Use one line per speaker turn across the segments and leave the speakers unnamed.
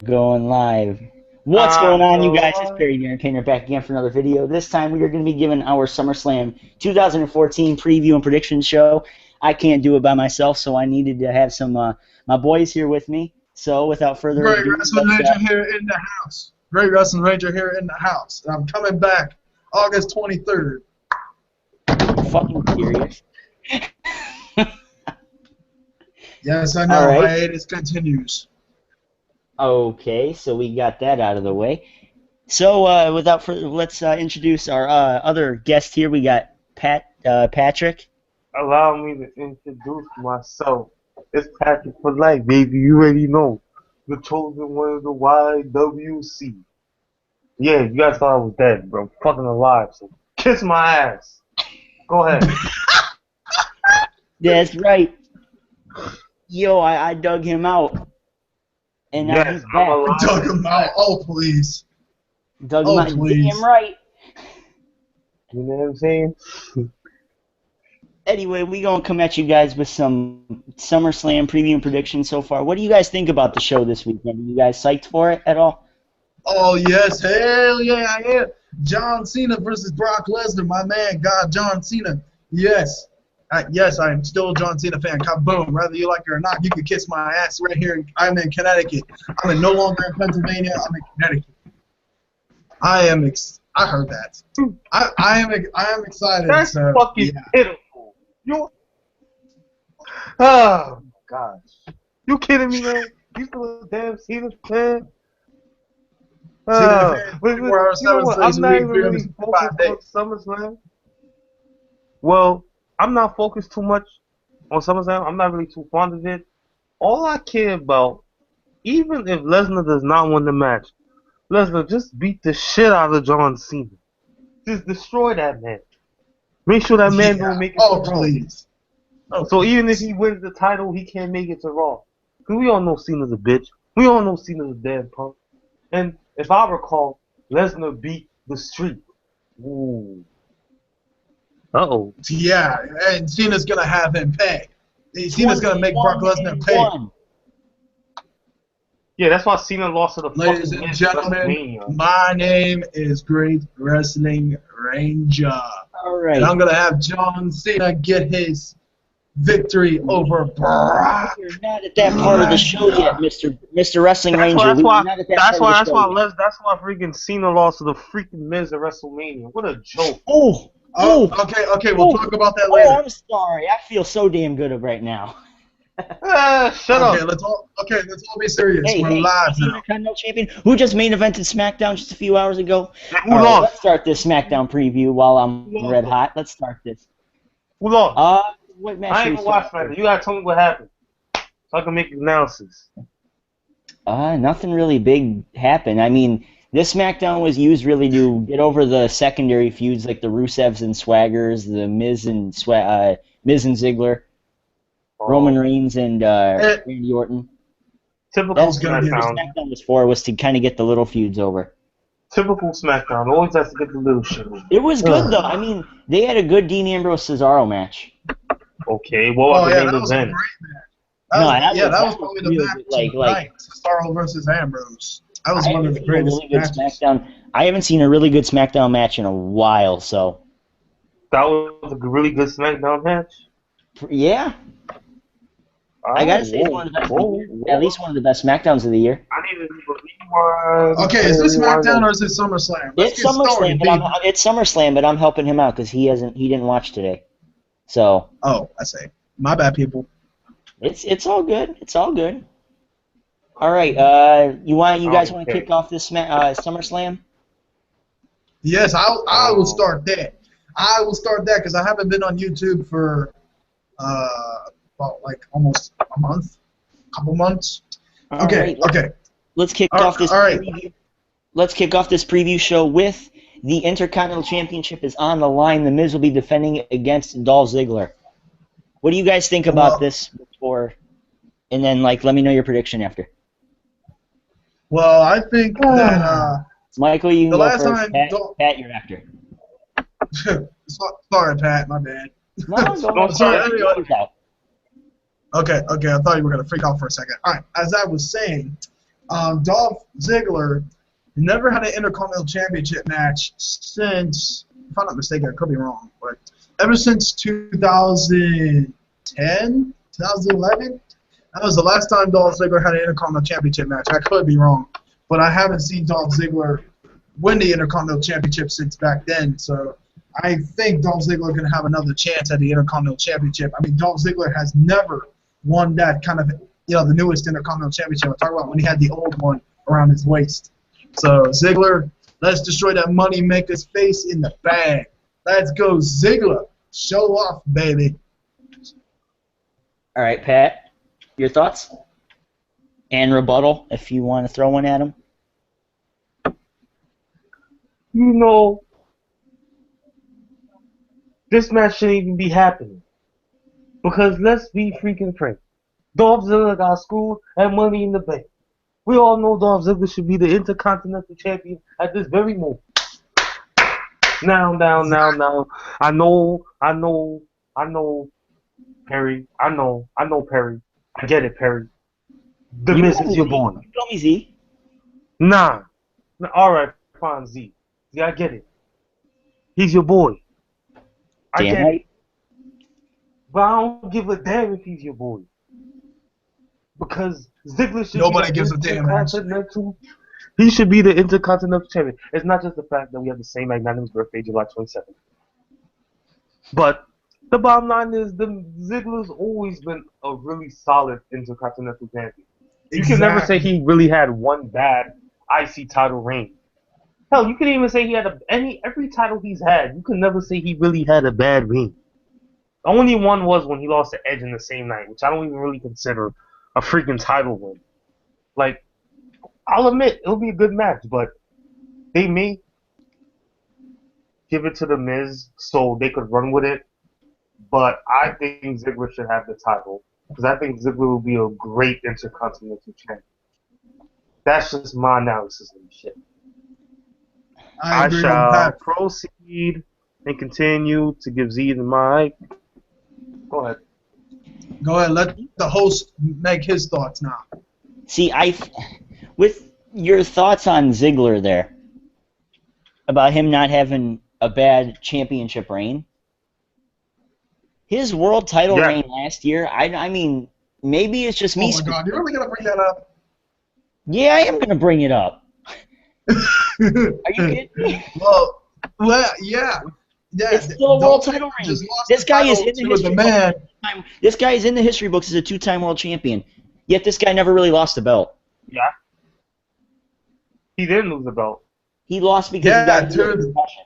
Going live. What's going on, you guys? It's Perry the Entertainer back again for another video. This time we are going to be giving our SummerSlam 2014 preview and prediction show. I can't do it by myself, so I needed to have some my boys here with me. So without further
Great
ado,
Wrestling Ranger here in the house. Great Wrestling Ranger here in the house. And I'm coming back August 23rd.
fucking serious.
Yes, I know.
All right.
Hiatus continues.
Okay, so we got that out of the way. So without further, let's introduce our other guest here. We got Patrick.
Allow me to introduce myself. It's Patricfurlife, baby. You already know. The chosen one of the YWC. Yeah, you guys thought I was dead, bro. I'm fucking alive, so kiss my ass. Go ahead.
That's right. Yo, I dug him out. And now he's back.
Dug him out. Oh, please.
Dug him out.
Please.
Damn right.
You know what I'm saying?
Anyway, we gonna come at you guys with some SummerSlam preview and predictions so far. What do you guys think about the show this weekend? Are you guys psyched for it at all?
Oh, yes. Hell yeah, I am. John Cena versus Brock Lesnar. My man, God, John Cena. Yes. Yes, I am still a John Cena fan. Kaboom. Whether you like it or not, you can kiss my ass right here. I'm in Connecticut. I'm no longer in Pennsylvania. I'm in Connecticut. I heard that. I am excited.
That's
so,
fucking
yeah.
pitiful. You. Oh, gosh. You kidding me, man? You still a damn Cena fan?
Cena fan,
You know what? I'm not even really focused on SummerSlam. Well, I'm not focused too much on SummerSlam. I'm not really too fond of it. All I care about, even if Lesnar does not win the match, Lesnar just beat the shit out of John Cena. Just destroy that man. Make sure that man don't make it to Raw.
Please. Oh,
So even if he wins the title, he can't make it to Raw. Because we all know Cena's a bitch. We all know Cena's a damn punk. And if I recall, Lesnar beat the Streak. Ooh. Uh-oh.
Yeah, and Cena's going to have him pay. Cena's going to make Brock Lesnar pay.
Yeah, that's why Cena lost to the
Ladies
fucking
and gentlemen, my name is Great Wrestling Ranger.
All right.
And I'm going to have John Cena get his victory over Brock.
You're not at that part of the show yet, Mr. Wrestling Ranger.
That's why freaking Cena lost to the freaking Miz at WrestleMania. What a joke.
Okay, we'll talk about that later.
Oh, I'm sorry. I feel so damn good right now.
Shut up.
Let's all be serious. We're live now.
Intercontinental Champion, who just main evented SmackDown just a few hours ago.
Who lost?
Let's start this SmackDown preview while I'm red hot. Let's start this.
Who lost?
What match?
I ain't even watched SmackDown. You gotta tell me what happened, so I can make analysis.
Nothing really big happened. I mean, this SmackDown was used really to get over the secondary feuds like the Rusevs and Swaggers, the Miz and Ziggler, Roman Reigns and Randy Orton.
Typical
That's what
SmackDown.
SmackDown was for, was to kind of get the little feuds over.
Typical SmackDown. Always has to get the little shit over.
It was good though. I mean, they had a good Dean Ambrose-Cesaro match.
Okay, what
that
was
was
the
a
main
great
event?
match. That was probably the match like Cesaro versus Ambrose. That was one of the greatest matches.
SmackDown. I haven't seen a really good SmackDown match in a while, so.
That was a really good SmackDown match?
Yeah. I gotta say, it's one of the best of the year. At least one of the best SmackDowns of the year.
I need to rewind.
Okay, is this SmackDown or is it SummerSlam?
It's SummerSlam, but I'm helping him out because he didn't watch today. So.
Oh, I see. My bad, people.
It's all good. It's all good. All right. You guys want to kick off this SummerSlam?
Yes, I will start that. I will start that because I haven't been on YouTube for about like almost a month, couple months. Okay.
Let's kick off this. Preview. Let's kick off this preview show with the Intercontinental Championship is on the line. The Miz will be defending against Dolph Ziggler. What do you guys think about this before? And then, let me know your prediction after.
Well, I think that
Michael, you can
the
go
last
first.
time
Pat, you're after.
Sorry, Pat, my bad.
No, sorry.
Okay, I thought you were going to freak out for a second. All right, as I was saying, Dolph Ziggler never had an Intercontinental Championship match since, if I'm not mistaken, I could be wrong, but ever since 2010, 2011, that was the last time Dolph Ziggler had an Intercontinental Championship match. I could be wrong, but I haven't seen Dolph Ziggler win the Intercontinental Championship since back then, so I think Dolph Ziggler is going to have another chance at the Intercontinental Championship. I mean, Dolph Ziggler has never won that kind of, the newest Intercontinental Championship. I'm talking about when he had the old one around his waist. So, Ziggler, let's destroy that money maker's face in the bag. Let's go, Ziggler. Show off, baby.
All right, Pat, your thoughts? And rebuttal, if you want to throw one at him.
You know, this match shouldn't even be happening. Because let's be freaking frank. Dolph Ziggler got schooled and Money in the Bank. We all know Dolph Ziggler should be the Intercontinental Champion at this very moment. Now. I know, Perry. I know, Perry. I get it, Perry. The Miz is your boy.
You told me, Z.
Nah. Alright, fine, Z. Z, I get it. He's your boy. I
Damn
get
right.
it. But I don't give a damn if he's your boy. Because Ziggler should
Nobody
be
gives a damn, man.
He should be the Intercontinental Champion. It's not just the fact that we have the same magnanimous birthday, July 27th. But the bottom line is Ziggler's always been a really solid Intercontinental Champion. You can never say he really had one bad IC title reign. Hell, you can even say he had every title he's had. You can never say he really had a bad reign. The only one was when he lost to Edge in the same night, which I don't even really consider a freaking title win. Like, I'll admit, it'll be a good match, but they may give it to The Miz so they could run with it. But I think Ziggler should have the title, because I think Ziggler will be a great Intercontinental Champion. That's just my analysis of the shit. I shall proceed and continue to give Z the mic. Go ahead.
Go ahead. Let the host make his thoughts now.
See, with your thoughts on Ziggler there, about him not having a bad championship reign, his world title reign last year, I mean, maybe it's just me.
Oh my God, you're really going to bring that up?
Yeah, I am going to bring it up. Are you kidding me?
Well, yeah.
It's still a world title reign. This guy is in the history books. This guy is in the history books as a two-time world champion. Yet this guy never really lost the belt.
Yeah. He didn't lose the belt.
He lost because he got into a concussion.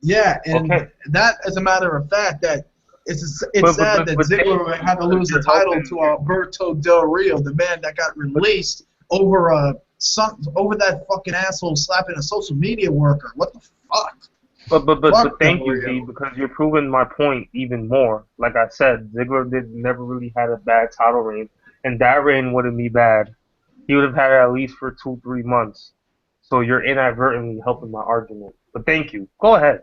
Yeah, and that, as a matter of fact, that it's sad that Ziggler had to lose the title to Alberto Del Rio, the man that got released over that fucking asshole slapping a social media worker. What the fuck?
But thank you, Z, because you're proving my point even more. Like I said, Ziggler never really had a bad title reign, and that reign wouldn't be bad. He would have had it at least for 2-3 months. So you're inadvertently helping my argument. But thank you. Go ahead.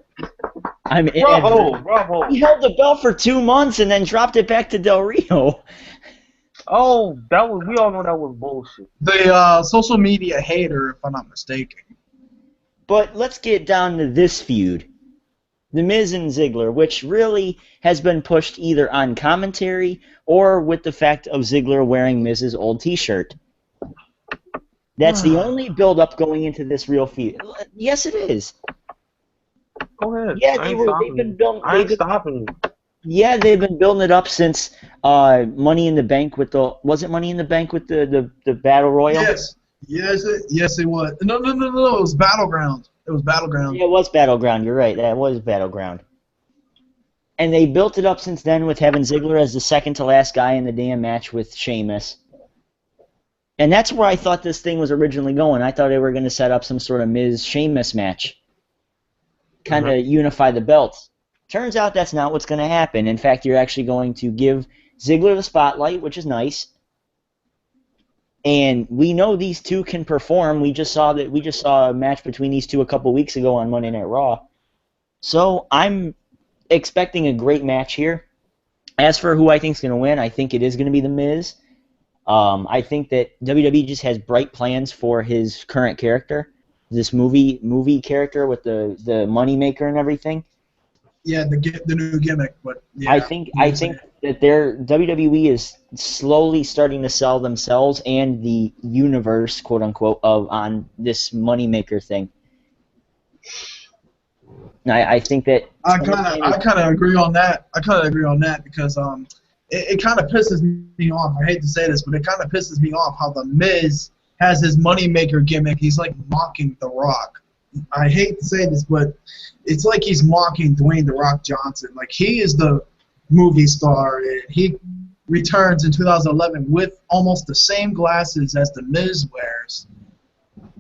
Bravo.
He held the belt for 2 months and then dropped it back to Del Rio.
Oh, we all know that was bullshit.
The social media hater, if I'm not mistaken.
But let's get down to this feud. The Miz and Ziggler, which really has been pushed either on commentary or with the fact of Ziggler wearing Miz's old t-shirt. That's the only build-up going into this real feud. Yes, it is.
Go ahead.
Yeah, they've been building it up since Money in the Bank with the... Was it Money in the Bank with the Battle Royal?
Yes, it was. No, it was Battleground. Yeah, it
was Battleground. You're right. That was Battleground. And they built it up since then with having Ziggler as the second to last guy in the damn match with Sheamus. And that's where I thought this thing was originally going. I thought they were going to set up some sort of Miz-Sheamus match. Kind of unify the belts. Turns out that's not what's going to happen. In fact, you're actually going to give Ziggler the spotlight, which is nice. And we know these two can perform. We just saw a match between these two a couple weeks ago on Monday Night Raw. So I'm expecting a great match here. As for who I think is going to win, I think it is going to be The Miz. I think that WWE just has bright plans for his current character, this movie character with the moneymaker and everything.
Yeah, the new gimmick, but yeah.
I think that WWE is slowly starting to sell themselves and the universe, quote unquote, on this moneymaker thing. I think that
I kind of agree on that. I kind of agree on that because it kind of pisses me off. I hate to say this, but it kind of pisses me off how the Miz has his moneymaker gimmick. He's like mocking The Rock. I hate to say this, but it's like he's mocking Dwayne The Rock Johnson. Like, he is the movie star, and he returns in 2011 with almost the same glasses as the Miz wears.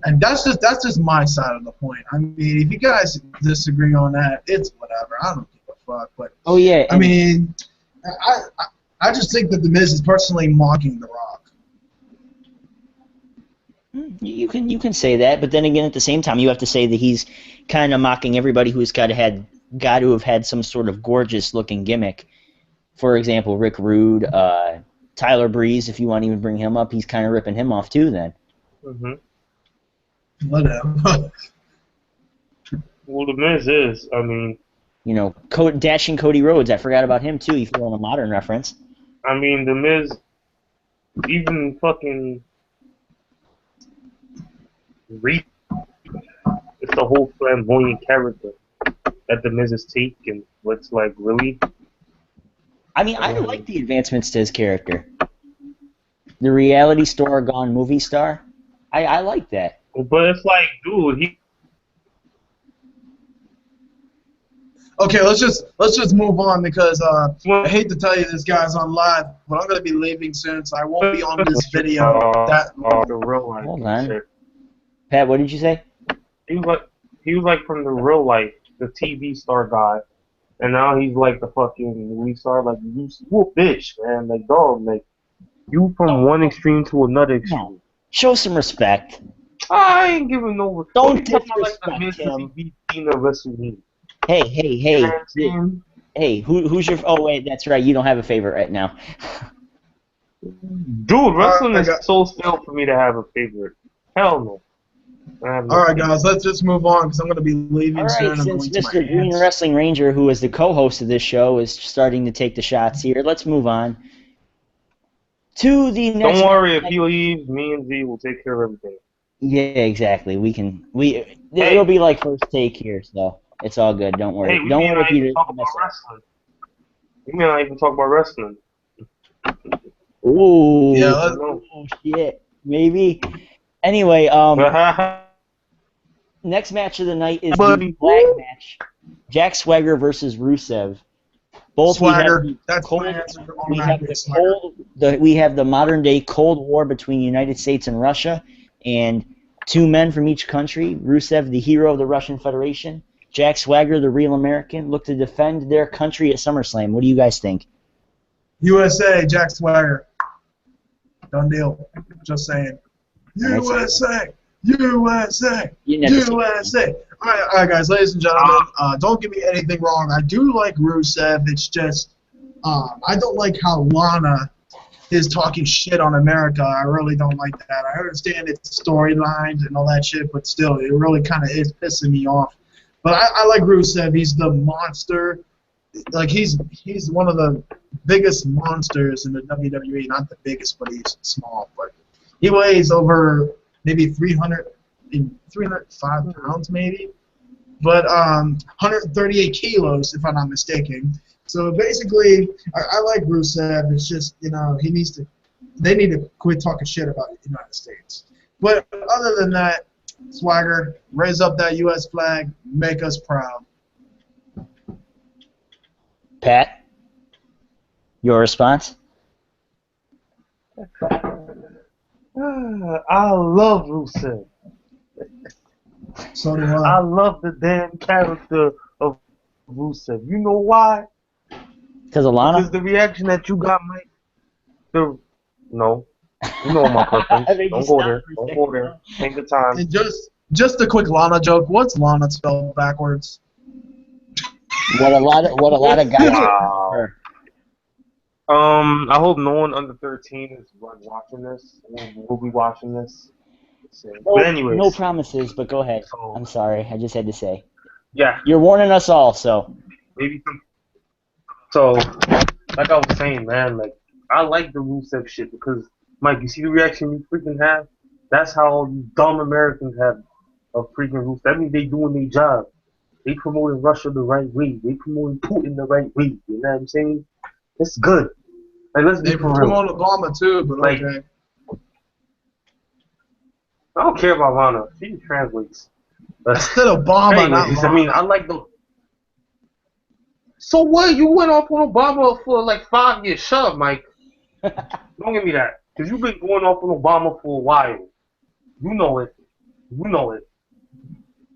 And that's just my side of the point. I mean, if you guys disagree on that, it's whatever. I don't give a fuck. But
oh yeah,
I mean, I just think that the Miz is personally mocking The Rock.
You can say that, but then again, at the same time, you have to say that he's kind of mocking everybody who's got to have had some sort of gorgeous looking gimmick. For example, Rick Rude, Tyler Breeze. If you want to even bring him up, he's kind of ripping him off too. Then.
Mm-hmm.
Whatever.
Well, the Miz is, I mean...
You know, Dashing Cody Rhodes, I forgot about him, too, if you want a modern reference.
I mean, the Miz, even fucking... It's the whole flamboyant character that the Miz is taking. What's like, really?
I mean, I like the advancements to his character. The reality star gone movie star. I like that.
But it's like, dude, he...
Okay, let's just move on because I hate to tell you this guy's on live, but I'm gonna be leaving soon, so I won't be on this video that long.
The real life.
Hold on. Pat, what did you say?
He was like from the real life, the TV star guy, and now he's like the fucking movie star. Like, you a bitch, man. Like, dog, like, you from one extreme to another extreme.
Show some respect.
I ain't giving no.
Don't disrespect him. Hey, who's your? Oh wait, that's right. You don't have a favorite right now.
Dude, wrestling is so still for me to have a favorite. Hell no.
All right, guys, let's just move on because I'm going to be leaving soon.
All right, since Mr. Green Wrestling Ranger, who is the co-host of this show, is starting to take the shots here, let's move on to the next.
Don't worry, if he leaves, me and Z will take care of everything.
Yeah, exactly. It'll be like first take here, so it's all good. Don't worry.
Hey,
don't worry if you
talk about wrestling. We may not even talk about wrestling.
Ooh.
Yeah.
Oh shit. Maybe. Anyway, next match of the night is the flag match. Jack Swagger versus Rusev. Both
Swagger.
We have the modern day Cold War between the United States and Russia, and two men from each country. Rusev, the hero of the Russian Federation. Jack Swagger, the real American, look to defend their country at SummerSlam. What do you guys think?
USA, Jack Swagger. Done deal. Just saying. USA! USA! USA! All right, guys, ladies and gentlemen, don't get me anything wrong. I do like Rusev. It's just I don't like how Lana is talking shit on America. I really don't like that. I understand its storylines and all that shit, but still, it really kind of is pissing me off. But I like Rusev. He's the monster. Like, he's one of the biggest monsters in the WWE. Not the biggest, but he's small. But he weighs over maybe 305 pounds, maybe. But 138 kilos, if I'm not mistaken. So basically, I like Rusev. It's just, you know, they need to quit talking shit about the United States. But other than that, Swagger, raise up that U.S. flag, make us proud.
Pat, your response?
I love Rusev.
So do I.
I love the damn character of Rusev. You know why?
Because of Lana?
Because the reaction that you got, Mike. No. You know my preference. Don't go there. Don't go there. Take the time.
And just a quick Lana joke. What's Lana spelled backwards?
What a lot of guys.
Wow. I hope no one under 13 is like watching this. Will be watching this. But
No
anyways,
promises, but go ahead.
so
I'm sorry. I just had to say.
yeah,
You're warning us all, so.
maybe some. So like I was saying, man, like I like the Rusev shit because Mike, you see the reaction you freaking have. That's how you dumb Americans have of freaking Rusev. That means they doing their job. They promoting Russia the right way. They promoting Putin the right way. You know what I'm saying? It's good. Like let's be
They
for real.
promote Obama too, but
Like
okay.
I don't care about Lana. She translates.
I said Obama, not
Anyways, I mean,
Lana.
I like the. So what? You went off on Obama for like 5 years. Shut up, Mike. Don't give me that. Because you've been going off on Obama for a while. You know it. You know it.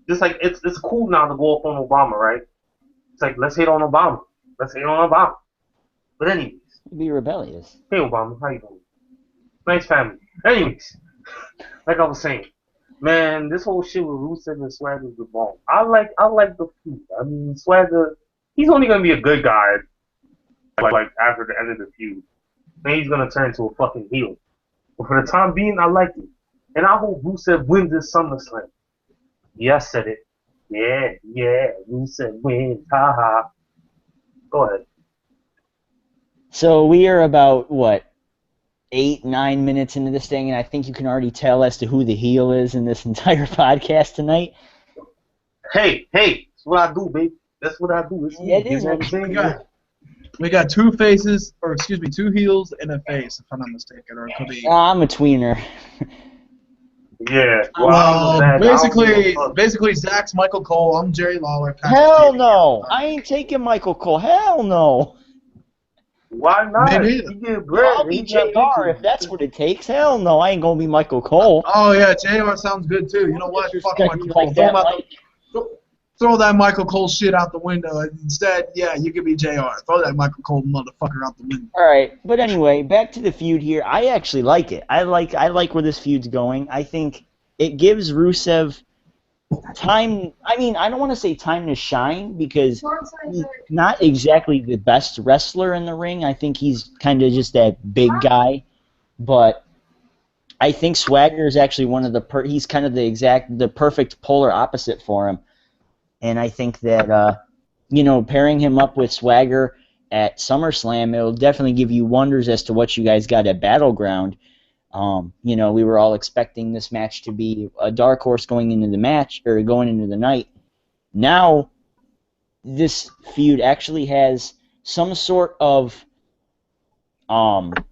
Just like it's cool now to go off on Obama, right? It's like let's hate on Obama. Let's hate on Obama. But anyways,
Be rebellious.
hey Obama, how you doing? Nice family. Anyways, like I was saying, man, this whole shit with Rusev and Swagger is the bomb. I like the feud. I mean, Swagger, he's only gonna be a good guy like after the end of the feud. Then he's gonna turn into a fucking heel. But for the time being, I like it. And I hope Rusev wins this SummerSlam. Yeah, I said it. Yeah, Rusev wins. Ha ha. Go ahead.
So we are about, what, 8, 9 minutes into this thing, and I think you can already tell as to who the heel is in this entire podcast tonight.
Hey, that's what I do, baby. That's what I do. It's me.
It is
You know what I'm
what
saying?
We got two faces, or excuse me, two heels and a face, if I'm not mistaken, or it could be.
I'm a tweener.
Yeah.
Well, basically, Zach's Michael Cole. I'm Jerry Lawler.
Hell no! I ain't taking Michael Cole. Hell no!
Why not?
Maybe.
You get
Well,
bread.
I'll be
You got
JR if that's what it takes. Hell no, I ain't gonna be Michael Cole.
Oh yeah, JR sounds good too. You know what? Fuck
Disrespect
Michael
me
Cole.
like that, Mike.
Throw that Michael Cole shit out the window. And instead, yeah, you could be JR. Throw that Michael Cole motherfucker out the window.
All right, but anyway, back to the feud here. I actually like it. I like where this feud's going. I think it gives Rusev time. I mean, I don't want to say time to shine because he's not exactly the best wrestler in the ring. I think he's kind of just that big guy, but I think Swagger is actually one of the he's kind of the perfect polar opposite for him. And I think that pairing him up with Swagger at SummerSlam, it'll definitely give you wonders as to what you guys got at Battleground. We were all expecting this match to be a dark horse going into the match or going into the night. Now, this feud actually has some sort of build,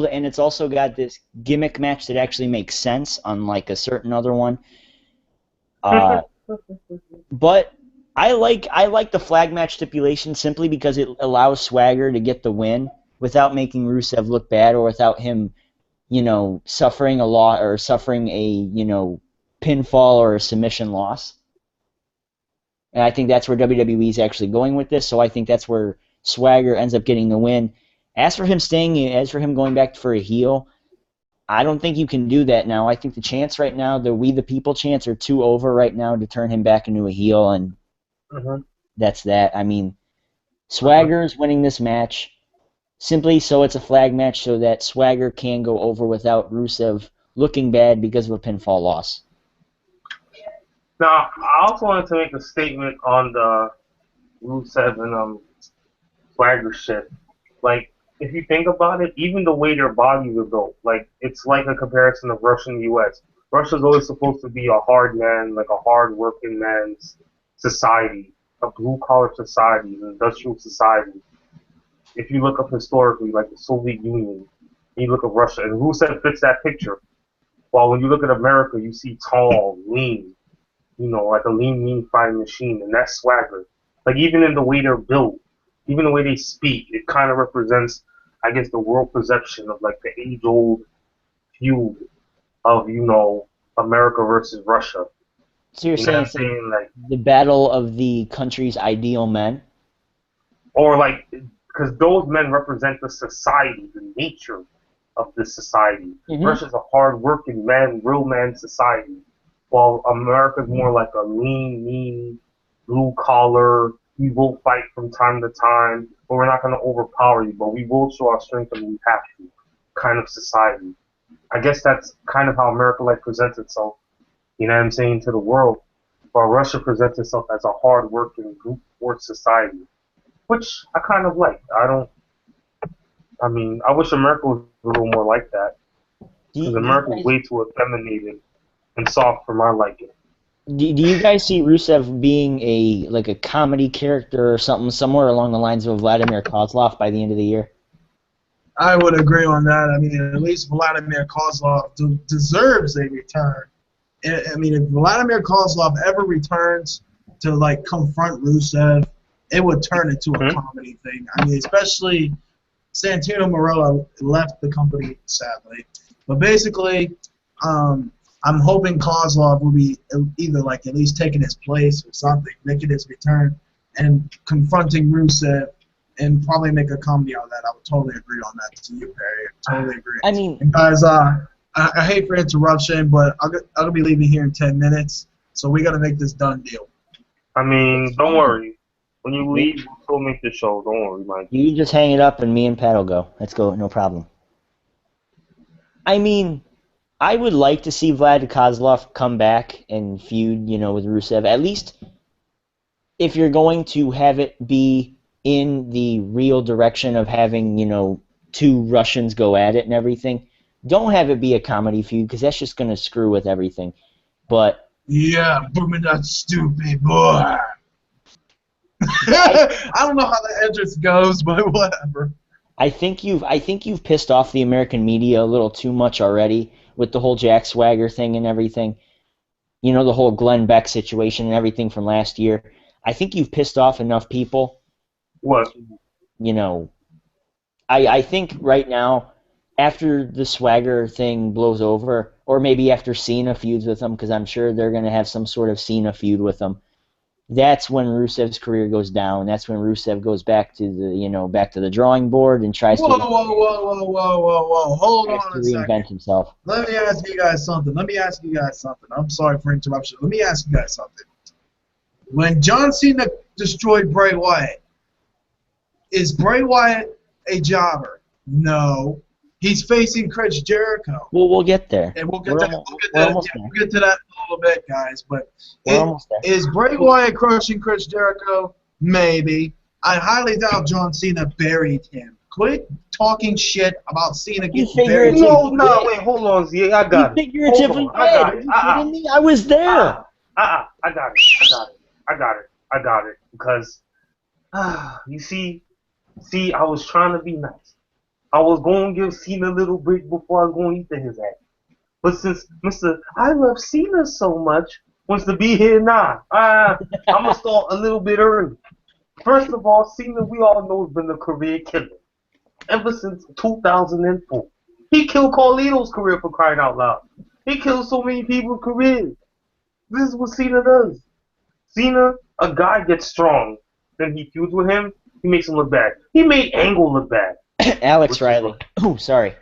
and it's also got this gimmick match that actually makes sense, unlike a certain other one. But I like the flag match stipulation simply because it allows Swagger to get the win without making Rusev look bad or without him, suffering a loss or suffering a, pinfall or a submission loss. And I think that's where WWE is actually going with this, so I think that's where Swagger ends up getting the win. As for him going back for a heel, I don't think you can do that now. I think the chants right now, the We the People chants, are too over right now to turn him back into a heel, and that's that. I mean, Swagger's winning this match simply so it's a flag match so that Swagger can go over without Rusev looking bad because of a pinfall loss.
Now, I also wanted to make a statement on the Rusev and Swagger shit. Like, if you think about it, even the way their bodies are built, like, it's like a comparison of Russia and the U.S. Russia's always supposed to be a hard man, like a hard working man's society, a blue-collar society, an industrial society. If you look up historically, like the Soviet Union, and you look at Russia, and Rusev fits that picture. While when you look at America, you see tall, lean, like a lean, mean fighting machine, and that's Swagger. Like, even in the way they're built, even the way they speak, it kind of represents, I guess, the world perception of, like, the age-old feud of, America versus Russia.
So you're saying like the battle of the country's ideal men?
Or, like, because those men represent the society, the nature of the society. Russia's a hard-working man, real man society, while America's more like a lean, mean, blue-collar, we will fight from time to time, but we're not going to overpower you, but we will show our strength when we have to, kind of society. I guess that's kind of how America Life presents itself, you know what I'm saying, to the world, while Russia presents itself as a hard-working, group force society, which I kind of like. I wish America was a little more like that, because America is way too effeminated and soft for my liking.
Do you guys see Rusev being a comedy character or something somewhere along the lines of Vladimir Kozlov by the end of the year?
I would agree on that. I mean, at least Vladimir Kozlov deserves a return. I mean, if Vladimir Kozlov ever returns to confront Rusev, it would turn into a comedy thing. I mean, especially Santino Marella left the company sadly, but basically, I'm hoping Kozlov will be either at least taking his place or something, making his return and confronting Rusev, and probably make a comedy out of that. I would totally agree on that to you, Perry. Totally agree.
I mean,
and guys, I hate for interruption, but I'm gonna be leaving here in 10 minutes, so we gotta make this done deal.
I mean, don't worry. When you leave, we'll still make the show. Don't worry, Mike.
You just hang it up and me and Pat will go. Let's go, no problem. I mean, I would like to see Vlad Kozlov come back and feud, with Rusev. At least if you're going to have it be in the real direction of having, two Russians go at it and everything, don't have it be a comedy feud because that's just going to screw with everything. But
yeah, booming that stupid boy. I don't know how the entrance goes, but whatever.
I think you've pissed off the American media a little too much already with the whole Jack Swagger thing and everything. The whole Glenn Beck situation and everything from last year. I think you've pissed off enough people.
What?
I think right now, after the Swagger thing blows over, or maybe after Cena feuds with them, because I'm sure they're going to have some sort of Cena feud with them, that's when Rusev's career goes down. That's when Rusev goes back to the drawing board and tries
whoa, hold on a second.
Reinvent himself.
Let me ask you guys something. I'm sorry for interruption. Let me ask you guys something. When John Cena destroyed Bray Wyatt, is Bray Wyatt a jobber? No. He's facing Chris Jericho.
Well, we'll get there.
And we'll get to that in a little bit, guys. But is Bray Wyatt crushing Chris Jericho? Maybe. I highly doubt John Cena buried him. Quit talking shit about Cena getting buried.
No, wait, hold on, Z. I got it.
Figuratively dead. Are you kidding me? I was there.
I got it. Because, you see, I was trying to be nice. I was going to give Cena a little break before I was going to eat to his ass. But since Mr. I love Cena so much wants to be here now, I'm going to start a little bit early. First of all, Cena, we all know, has been a career killer. Ever since 2004. He killed Carlito's career, for crying out loud. He killed so many people's careers. This is what Cena does. Cena, a guy gets strong. Then he feuds with him, he makes him look bad. He made Angle look bad.
Alex Riley. Oh, sorry.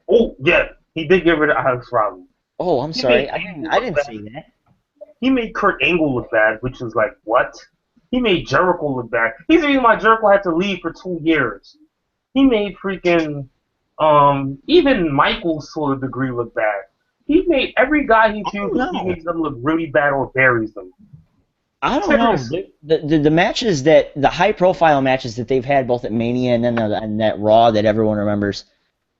Oh, yeah. He did get rid of Alex Riley.
Oh, I'm sorry. I didn't see that.
He made Kurt Angle look bad, which was like, what? He made Jericho look bad. He's the reason why Jericho had to leave for 2 years. He made freaking, even Michaels to a degree look bad. He made every guy he feuds with, he makes them look really bad or buries them.
I don't know. The matches the high-profile matches that they've had both at Mania and then and that Raw that everyone remembers,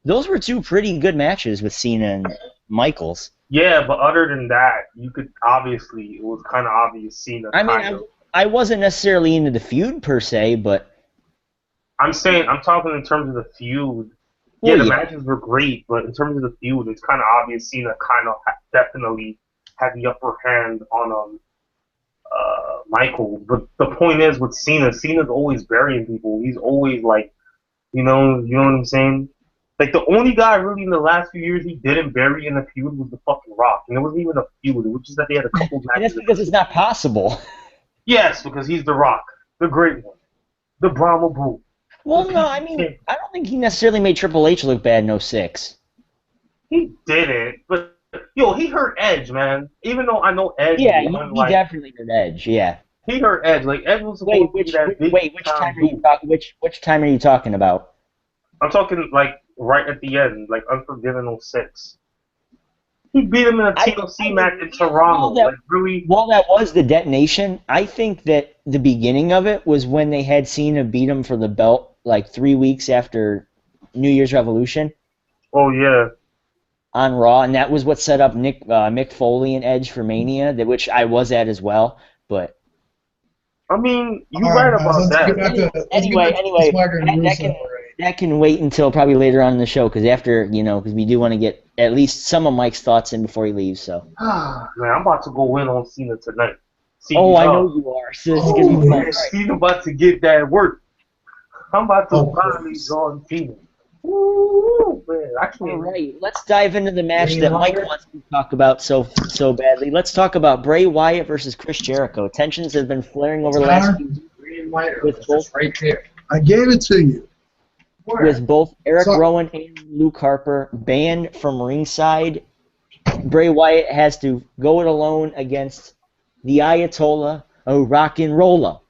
those were 2 pretty good matches with Cena and Michaels.
Yeah, but other than that, it was kind of obvious Cena.
I wasn't necessarily into the feud per se, but
I'm talking in terms of the feud. Yeah, the matches were great, but in terms of the feud, it's kind of obvious Cena kind of definitely had the upper hand on Michael. But the point is with Cena's always burying people. He's always like, you know what I'm saying? Like the only guy really in the last few years he didn't bury in a feud was the fucking Rock, and it wasn't even a feud. It was just that they had a couple matches.
And that's because it's not possible.
Yes, because he's the Rock, the great one, the Brahma Bull.
Well, no, I don't think he necessarily made Triple H look bad in 06.
He didn't, but he hurt Edge, man. Even though I know Edge.
Yeah, he definitely hurt Edge. Yeah.
He hurt Edge. Like Edge was
Wait,
supposed to be that big
which
time
time are you
dude.
talking? Which time are you talking about?
I'm talking like right at the end, like Unforgiven 06. He beat him in a TLC match in Toronto. Like really.
While that was the detonation, I think that the beginning of it was when they had Cena beat him for the belt like 3 weeks after New Year's Revolution
Oh yeah.
on Raw, and that was what set up Mick Foley and Edge for Mania, which I was at as well. But
I mean,
All
you're
right,
right
guys,
about that.
anyway, that can wait until probably later on in the show because after because we do want to get at least some of Mike's thoughts in before he leaves. So.
Man, I'm about to go in on Cena tonight.
Oh, I know you are. So this is gonna be fun.
Cena about to get that work. I'm about to finally join Cena. Ooh, man. Actually,
all right, let's dive into the match that Mike wants to talk about so badly. Let's talk about Bray Wyatt versus Chris Jericho. Tensions have been flaring over the last few weeks with both
right there. I gave it to you.
With both Eric Rowan and Luke Harper banned from ringside. Bray Wyatt has to go it alone against the Ayatollah of Rock and Rolla.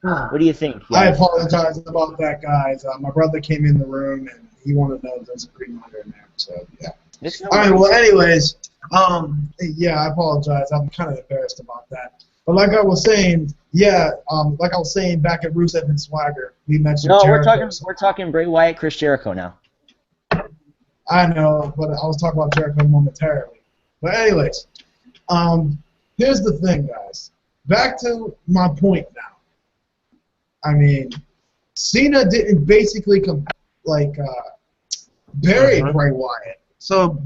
What do you think?
Guys? I apologize about that, guys. My brother came in the room and he wanted to know there's a green light in there. So yeah. All right. Well, anyways, yeah, I apologize. I'm kind of embarrassed about that. But like I was saying, back at Rusev and Swagger, we mentioned.
No,
Jericho.
we're talking Bray Wyatt, Chris Jericho now.
I know, but I was talking about Jericho momentarily. But anyways, here's the thing, guys. Back to my point now. I mean, Cena didn't basically bury Bray Wyatt. So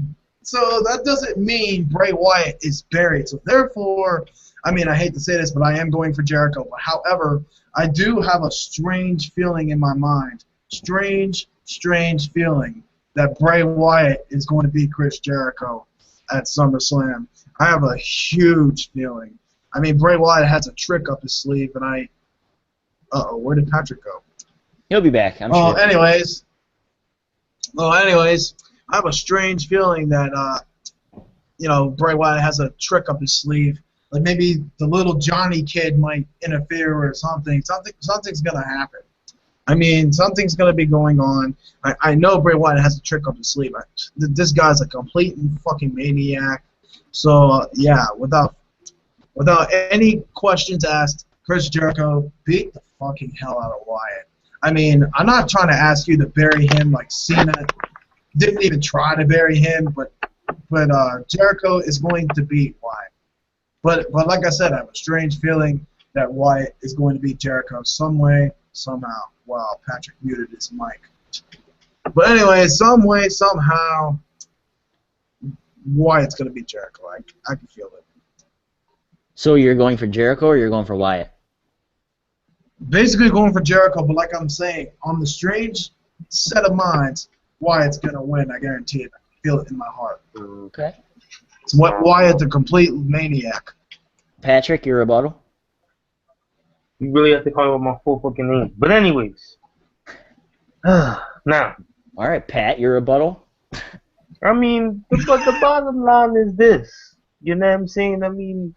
that doesn't mean Bray Wyatt is buried. So therefore, I mean, I hate to say this, but I am going for Jericho. But however, I do have a strange feeling in my mind. Strange feeling that Bray Wyatt is going to beat Chris Jericho at SummerSlam. I have a huge feeling. I mean, Bray Wyatt has a trick up his sleeve, and uh-oh, where did Patrick go?
He'll be back, I'm sure.
Anyways, I have a strange feeling that, Bray Wyatt has a trick up his sleeve. Like maybe the little Johnny kid might interfere or something. Something's going to happen. I mean, something's going to be going on. I know Bray Wyatt has a trick up his sleeve. This guy's a complete fucking maniac. So, yeah, without any questions asked, Chris Jericho beat the fucking hell out of Wyatt. I mean, I'm not trying to ask you to bury him like Cena didn't even try to bury him, but Jericho is going to beat Wyatt. But like I said, I have a strange feeling that Wyatt is going to beat Jericho some way, somehow. Wow, Patrick muted his mic. But anyway, some way, somehow, Wyatt's going to beat Jericho. I can feel it.
So you're going for Jericho or you're going for Wyatt?
Basically going for Jericho, but like I'm saying, on the strange set of minds, Wyatt's going to win. I guarantee it. I feel it in my heart.
Okay.
It's Wyatt, the complete maniac.
Patrick, your rebuttal?
You really have to call me by my full fucking name. But anyways. Now.
All right, Pat, your rebuttal?
I mean, but the bottom line is this. You know what I'm saying? I mean,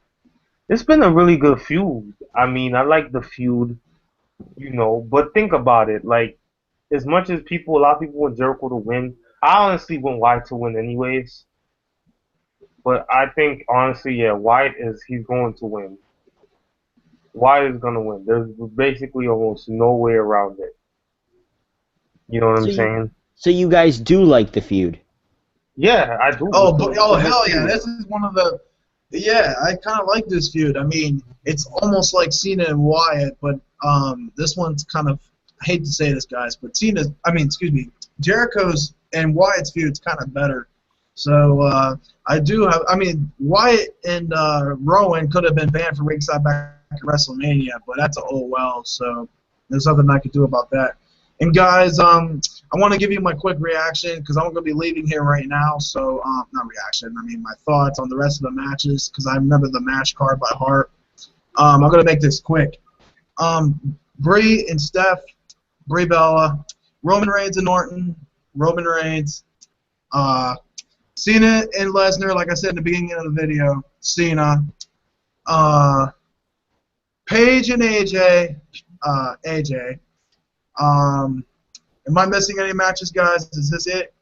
it's been a really good feud. I mean, I like the feud, but think about it. Like, as much as a lot of people want Jericho to win, I honestly want Wyatt to win anyways. But I think, honestly, yeah, he's going to win. Wyatt is going to win. There's basically almost no way around it. You know what I'm saying?
So you guys do like the feud?
Yeah, I do.
Oh, hell yeah. This is one of the... Yeah, I kind of like this feud. I mean, it's almost like Cena and Wyatt, but this one's kind of... I hate to say this, guys, but Jericho's and Wyatt's feud's kind of better. So I do have... I mean, Wyatt and Rowan could have been banned from ringside back at WrestleMania, but that's a oh well, so there's nothing I could do about that. And guys, I want to give you my quick reaction because I'm going to be leaving here right now. So, not reaction, I mean my thoughts on the rest of the matches because I remember the match card by heart. I'm going to make this quick. Brie and Steph, Brie Bella, Roman Reigns and Orton, Roman Reigns, Cena and Lesnar, like I said in the beginning of the video, Cena, Paige and AJ. AJ. Am I missing any matches, guys? Is this it?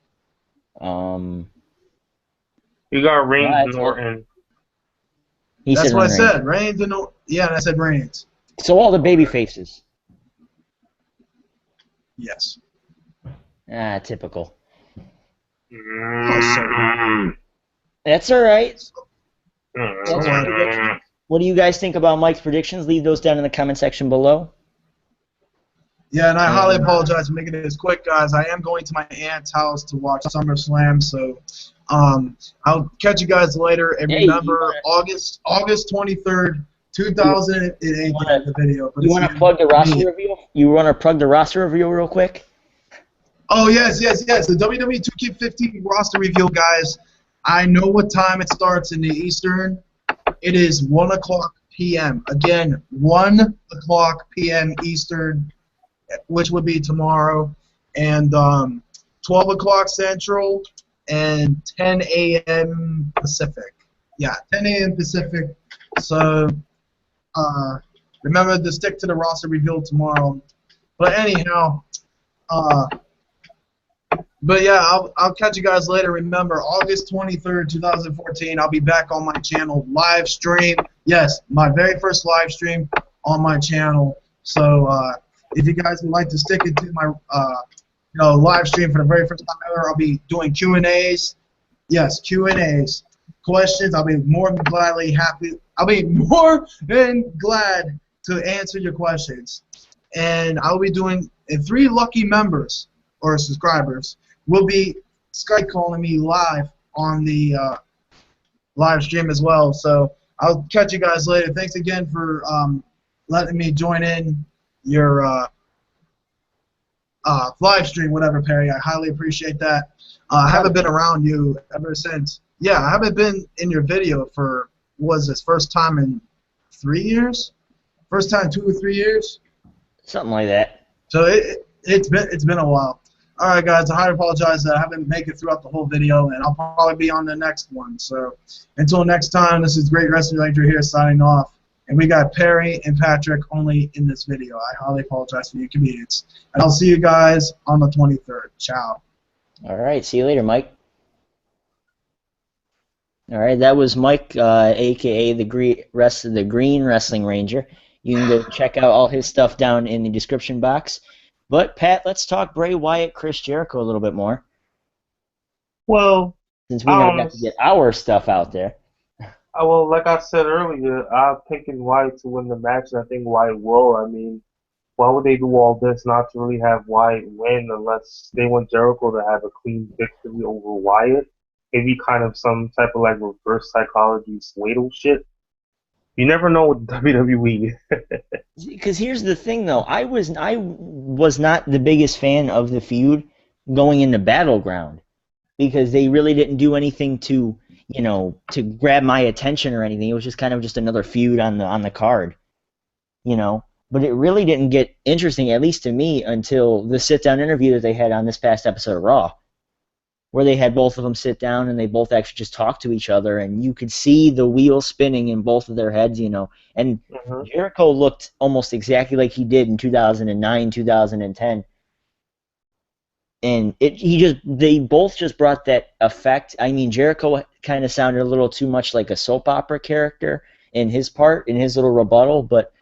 You got Reigns
Right.
and Orton.
He
That's
said
what I
Reigns.
said. Reigns and yeah, and I said Reigns.
So all the baby faces.
Yes.
Ah, typical.
Mm.
That's all right.
Mm.
That's your prediction. What do you guys think about Mike's predictions? Leave those down in the comment section below.
Yeah, and I highly apologize for making this quick, guys. I am going to my aunt's house to watch SummerSlam, so I'll catch you guys later. And remember, August 23rd, 2008, the video.
You want to plug the roster review? You want to plug the roster review real quick?
Oh, yes. The WWE 2K15 roster review, guys. I know what time it starts in the Eastern. It is 1 o'clock p.m. Again, 1 o'clock p.m. Eastern, which would be tomorrow, and 12 o'clock Central, and 10 a.m. Pacific. Yeah, 10 a.m. Pacific. So remember to stick to the roster reveal tomorrow. But anyhow, but yeah, I'll catch you guys later. Remember, August 23rd, 2014, I'll be back on my channel, live stream. Yes, my very first live stream on my channel. So if you guys would like to stick it to my live stream for the very first time ever, I'll be doing Q&As. Yes, Q&As. Questions. I'll be more than gladly happy. I'll be more than glad to answer your questions. And I'll be doing 3 lucky members or subscribers will be Skype calling me live on the live stream as well. So I'll catch you guys later. Thanks again for letting me join in your live stream, whatever, Perry. I highly appreciate that. I haven't been around you ever since. Yeah, I haven't been in your video for, what was this, first time in 3 years? First time 2 or 3 years?
Something like that.
So it's been a while. All right, guys, I highly apologize that I haven't made it throughout the whole video, and I'll probably be on the next one. So until next time, this is GreatWrestlingRanger here signing off. And we got Perry and Patrick only in this video. I highly apologize for the inconvenience. And I'll see you guys on the 23rd. Ciao.
All right, see you later, Mike. All right, that was Mike, a.k.a. the Green Wrestling Ranger. You can go check out all his stuff down in the description box. But, Pat, let's talk Bray Wyatt, Chris Jericho a little bit more.
Well,
since we never got to get our stuff out there.
Well, like I said earlier, I'm picking Wyatt to win the match, and I think Wyatt will. I mean, why would they do all this not to really have Wyatt win unless they want Jericho to have a clean victory over Wyatt? Maybe kind of some type of like reverse psychology Swaddle shit. You never know with WWE.
Because here's the thing, though. I was not the biggest fan of the feud going into Battleground because they really didn't do anything to, to grab my attention or anything. It was just kind of just another feud on the card, But it really didn't get interesting, at least to me, until the sit-down interview that they had on this past episode of Raw, where they had both of them sit down and they both actually just talked to each other, and you could see the wheels spinning in both of their heads, And Jericho looked almost exactly like he did in 2009, 2010. And they both just brought that effect. I mean, Jericho kind of sounded a little too much like a soap opera character in his little rebuttal, but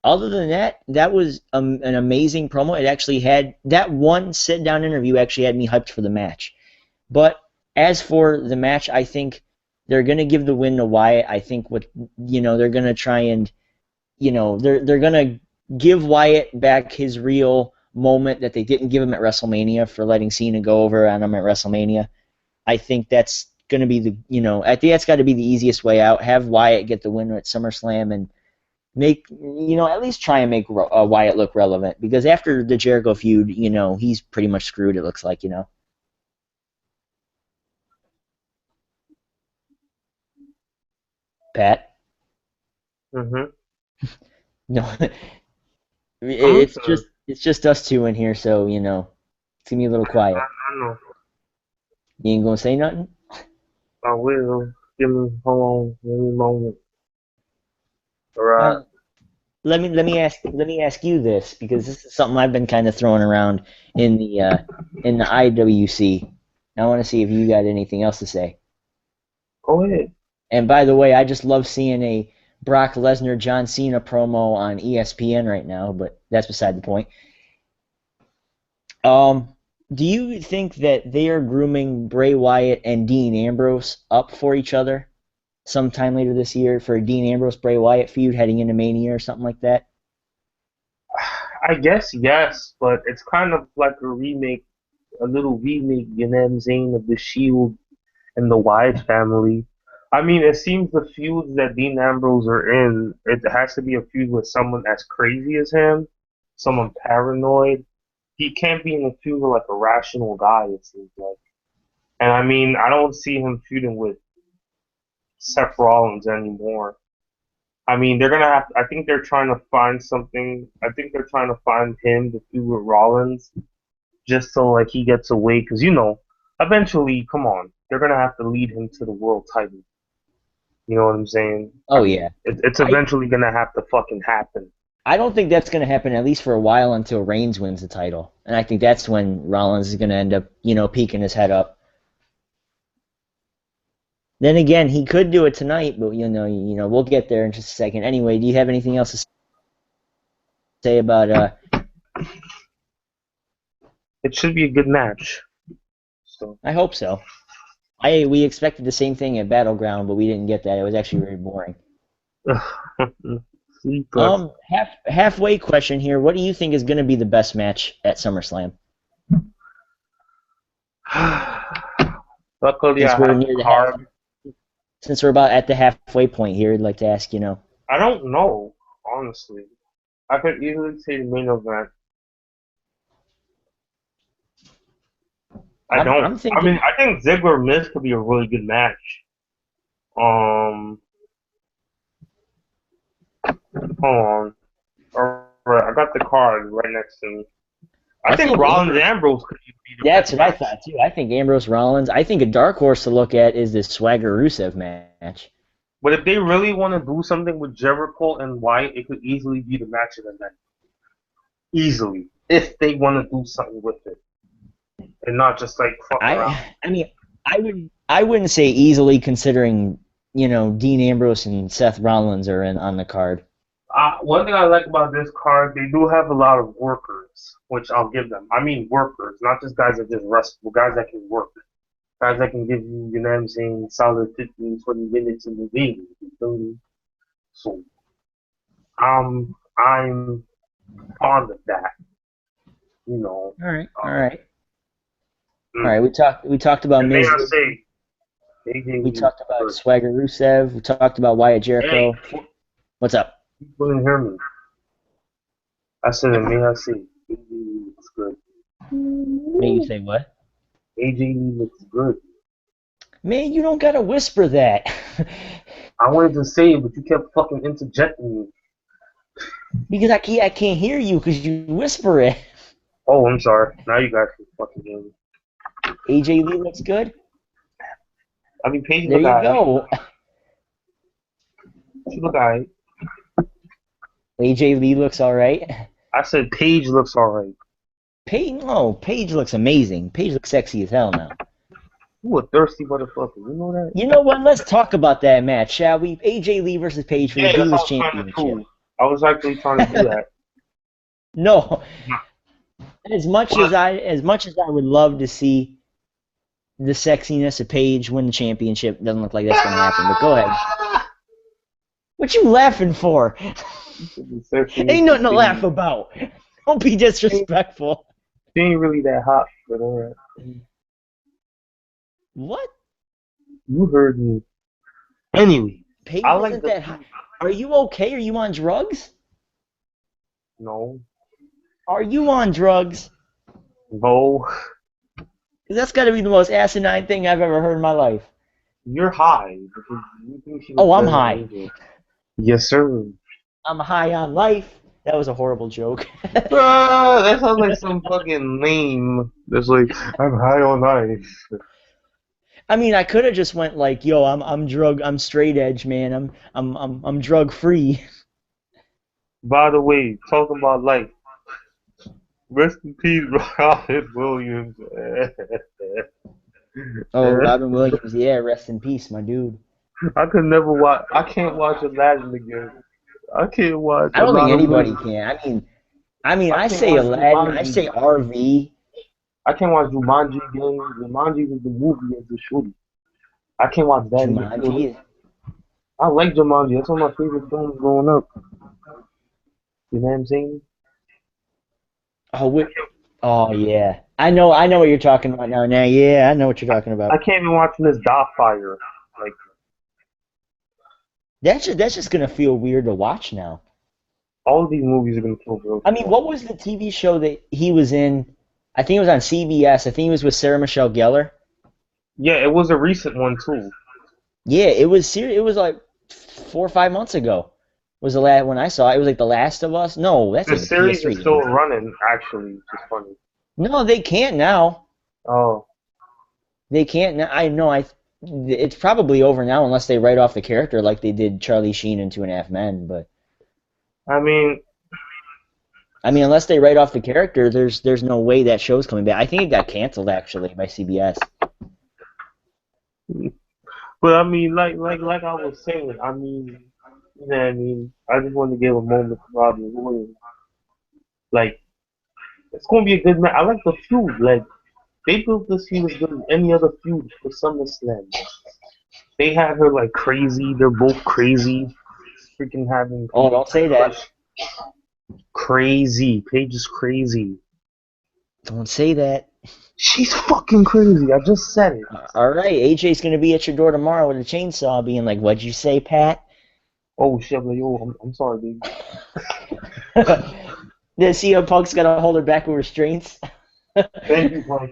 other than that, that was an amazing promo. It actually had, that one sit-down interview actually had me hyped for the match. But as for the match, I think they're going to give the win to Wyatt. I think they're going to try and, they're going to give Wyatt back his real moment that they didn't give him at WrestleMania for letting Cena go over on him at WrestleMania. I think that's going to be I think that's got to be the easiest way out. Have Wyatt get the win at SummerSlam and make, at least try and make Wyatt look relevant, because after the Jericho feud, he's pretty much screwed, it looks like, Pat?
Mm-hmm.
No, it's just us two in here, so it's gonna be a little quiet.
I know.
You ain't gonna say nothing?
I will. Hold on, give me a moment. All right.
let me ask you this, because this is something I've been kind of throwing around in the IWC. I want to see if you got anything else to say.
Go ahead.
And by the way, I just love seeing a Brock Lesnar John Cena promo on ESPN right now, but that's beside the point. Do you think that they are grooming Bray Wyatt and Dean Ambrose up for each other sometime later this year for a Dean Ambrose Bray Wyatt feud heading into Mania or something like that?
I guess yes, but it's kind of like a remake, a little remake, you know what I'm saying, of the Shield and the Wyatt family. I mean, it seems the feuds that Dean Ambrose are in, it has to be a feud with someone as crazy as him, someone paranoid. He can't be in a feud with like a rational guy, it seems like. And I mean, I don't see him feuding with Seth Rollins anymore. I mean, they're gonna have. I think they're trying to find something. I think they're trying to find him to feud with Rollins, just so like he gets away. Because eventually, come on, they're gonna have to lead him to the world title. You know what I'm saying?
Oh, yeah.
It's eventually gonna have to fucking happen.
I don't think that's going to happen, at least for a while, until Reigns wins the title. And I think that's when Rollins is going to end up, peeking his head up. Then again, he could do it tonight, but we'll get there in just a second. Anyway, do you have anything else to say about?
It should be a good match. So
I hope so. We expected the same thing at Battleground, but we didn't get that. It was actually very boring. Halfway question here. What do you think is going to be the best match at SummerSlam?
Luckily,
since we're about at the halfway point here, I'd like to ask,
I don't know, honestly. I could easily say the main event. I think Ziggler Miz could be a really good match. Hold on. Alright, I got the card right next to me. I think Rollins Ambrose could be the
That's what I thought too. I think Ambrose Rollins. I think a dark horse to look at is this Swagger Rusev match.
But if they really want to do something with Jericho and Wyatt, it could easily be the match of the night. Easily, if they want to do something with it, and not just like fuck around.
I mean, I wouldn't say easily, considering Dean Ambrose and Seth Rollins are on the card.
One thing I like about this card, they do have a lot of workers, which I'll give them. I mean workers, not just guys that just wrestle, guys that can work. Guys that can give you, you know what I'm saying, solid 15, 20 minutes in the ring. So, I'm fond of that.
All right. We talked about Miz. We talked about Swagger Rusev. We talked about Wyatt Jericho.
Hey.
What's up?
You couldn't hear me. I said, may I say, AJ looks good.
May you say what?
AJ looks good.
Man, you don't gotta whisper that.
I wanted to say it, but you kept fucking interjecting me.
Because I can't hear you because you whisper it.
Oh, I'm sorry. Now you guys can fucking hear me.
AJ Lee looks good.
I mean, Paige
there
look
you go.
She look alright.
AJ Lee looks alright.
I said Paige looks alright.
Paige looks amazing. Paige looks sexy as hell now.
You a thirsty motherfucker. You know that?
You know what? Let's talk about that match, shall we? AJ Lee versus Paige for the Divas Championship.
I was actually trying to do that.
No. As much as I would love to see the sexiness of Paige win the championship, doesn't look like that's going to happen. But go ahead. What you laughing for? Ain't nothing to laugh about. Don't be disrespectful.
She ain't really that hot, but alright.
What?
You heard me. Anyway,
Paige isn't that hot. Are you okay? Are you on drugs?
No.
Are you on drugs?
No.
That's got to be the most asinine thing I've ever heard in my life.
You're high.
I'm high.
Yes, sir.
I'm high on life. That was a horrible joke.
That sounds like some fucking lame. That's like, I'm high on life.
I mean, I could have just went like, "Yo, I'm straight edge, man. I'm drug free."
By the way, talking about life, rest in peace, Robin Williams.
Oh, Robin Williams, yeah, rest in peace, my dude.
I could never watch. I can't watch Aladdin again. I can't watch
I
a
don't think
lot of
anybody
movies.
can. I mean,
I
I
can't
say
watch
Aladdin, I
Jumanji.
say RV.
I can't watch Jumanji again. Jumanji was the movie as a shooter. I can't watch that again.
Jumanji.
I like Jumanji. That's one of my favorite films growing up. You know what I'm saying?
Oh, oh yeah. I know what you're talking about now. Now, yeah, I know what you're talking
I
about.
can't even watch this Fire. Like
That's just gonna feel weird to watch now.
all of these movies are gonna feel real.
I mean, what was the TV show that he was in? I think it was on CBS. I think it was with Sarah Michelle Gellar.
Yeah, it was a recent one too.
Yeah, it was serious. It was like 4 or 5 months ago. Was the last one I saw? It was like The Last of Us. No, that's
The
like a
series
PS3
is still
game.
running, actually, which is funny.
No, they can't now.
Oh,
They can't now. I know. It's probably over now unless they write off the character like they did Charlie Sheen in Two and a Half Men. But
I mean,
unless they write off the character, there's no way that show's coming back. I think it got canceled actually by CBS.
but I mean, like I was saying, I mean, you know what I mean? I just want to give a moment to Robin Williams. Like, it's gonna be a good match. I like the feud. Like, they built this feud as good as any other feud for SummerSlam. They have her like crazy. They're both crazy. Freaking having
Oh, don't say that.
crazy. Paige is crazy.
Don't say that.
She's fucking crazy. I just said it.
All right, AJ's gonna be at your door tomorrow with a chainsaw, being like, "What'd you say, Pat?"
Oh shit, I'm like, yo, I'm sorry, dude.
The CM Punk's gotta hold her back with restraints.
Thank you, Punk.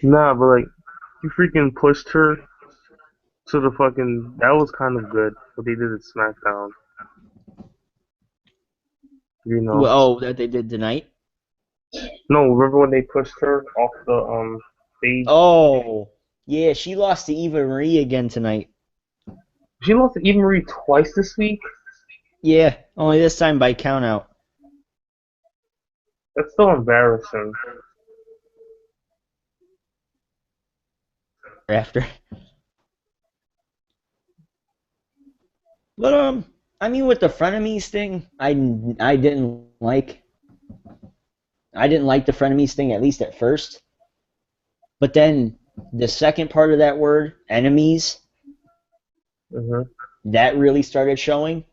Nah, but like, you freaking pushed her to the fucking. That was kind of good. What they did at SmackDown. You know.
Oh, that they did tonight?
No, remember when they pushed her off the stage?
Oh, yeah, she lost to Eva Marie again tonight.
She lost to Eva Marie twice this week.
Yeah, only this time by count out.
That's so embarrassing.
After. But I mean, with the frenemies thing, I didn't like. I didn't like the frenemies thing, at least at first. But then the second part of that word, enemies, that really started showing.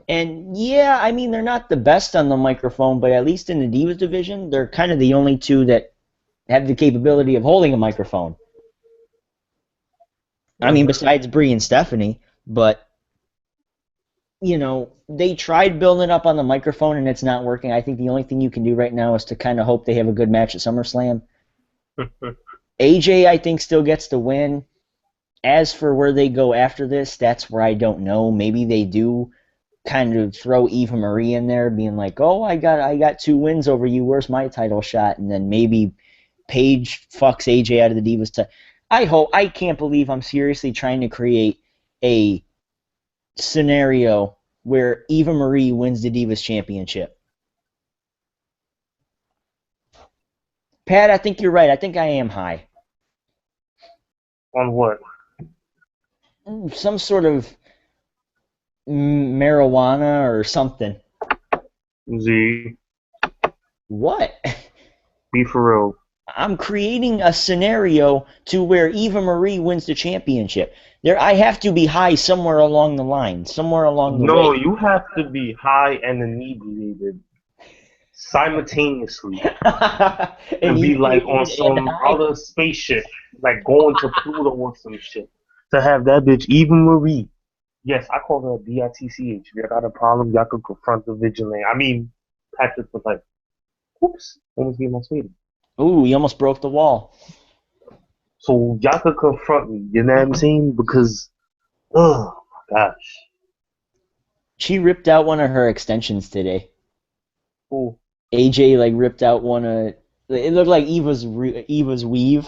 And yeah, I mean, they're not the best on the microphone, but at least in the Divas division, they're kind of the only two that have the capability of holding a microphone. I mean, besides Brie and Stephanie, but you know, they tried building up on the microphone and it's not working. I think the only thing you can do right now is to kind of hope they have a good match at SummerSlam. AJ, I think, still gets the win. As for where they go after this, that's where I don't know. Maybe they do kind of throw Eva Marie in there, being like, "Oh, I got 2 wins over you. Where's my title shot?" And then maybe Paige fucks AJ out of the Divas. I can't believe I'm seriously trying to create a scenario where Eva Marie wins the Divas Championship. Pat, I think you're right. I think I am high.
On what?
Some sort of marijuana or something.
Z.
What?
Be for real.
I'm creating a scenario to where Eva Marie wins the championship. I have to be high somewhere along the line, somewhere along the way.
No, you have to be high and inebriated simultaneously and be like on some other spaceship, like going to Pluto or some shit. To have that bitch Eva Marie. Yes, I call her BITCH. If you got a problem, y'all could confront the vigilante. I mean, Patrick was like, "Oops, almost gave my sweetie."
Ooh, you almost broke the wall.
So y'all could confront me, you know what I'm saying? Because, oh my gosh.
She ripped out one of her extensions today.
Ooh.
AJ like ripped out one of. It looked like Eva's weave.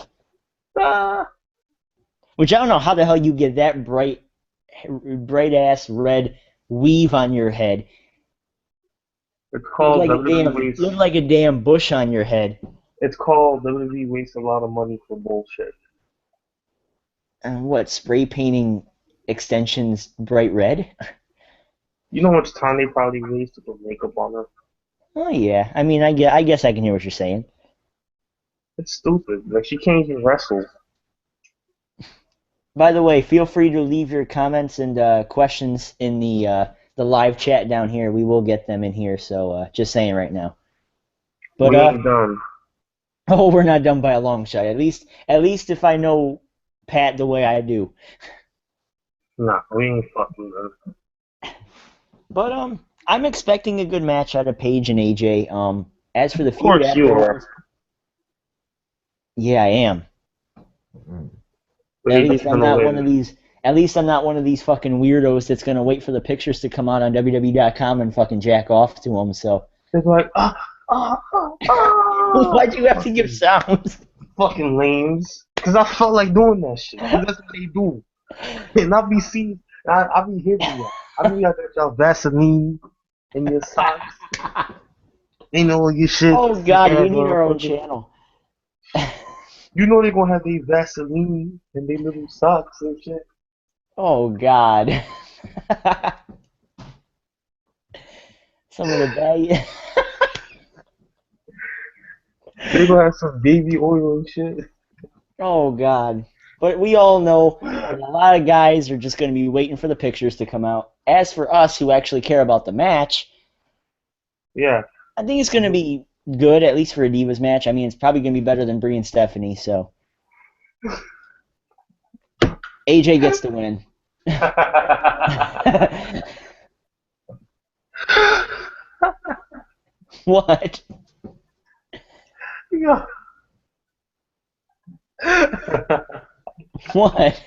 Which I don't know how the hell you get that bright bright ass red weave on your head.
It's called
Look like a damn bush on your head.
It's called WWE wastes a lot of money for bullshit.
And what, spray painting extensions bright red?
You know how much time they probably waste to put makeup on her?
Oh yeah, I mean, I guess I can hear what you're saying.
It's stupid. Like, she can't even wrestle.
By the way, feel free to leave your comments and questions in the live chat down here. We will get them in here, so just saying right now. But
we ain't done.
Oh, we're not done by a long shot. At least if I know Pat the way I do.
Nah, we ain't fucking done.
But I'm expecting a good match out of Paige and AJ. As for the feud,
Of course you are.
Yeah, I am. At least I'm not one of these. At least I'm not one of these fucking weirdos that's gonna wait for the pictures to come out on WWE.com and fucking jack off to them. So
they're like,
why'd you have to give sounds?
Fucking lames. Cause I felt like doing that shit. That's what they do. And I be seeing, I be hitting y'all. I be out there y'all Vaseline in your socks. You know your shit.
Oh God, we need our own channel.
You know they're gonna have their Vaseline and their little socks and shit.
Oh God. Some of the bag.
They're gonna have some baby oil and shit.
Oh God. But we all know that a lot of guys are just going to be waiting for the pictures to come out. As for us who actually care about the match,
yeah,
I think it's going to be good, at least for a Divas match. I mean, it's probably going to be better than Brie and Stephanie, so. AJ gets the win. What?
Yeah.
What?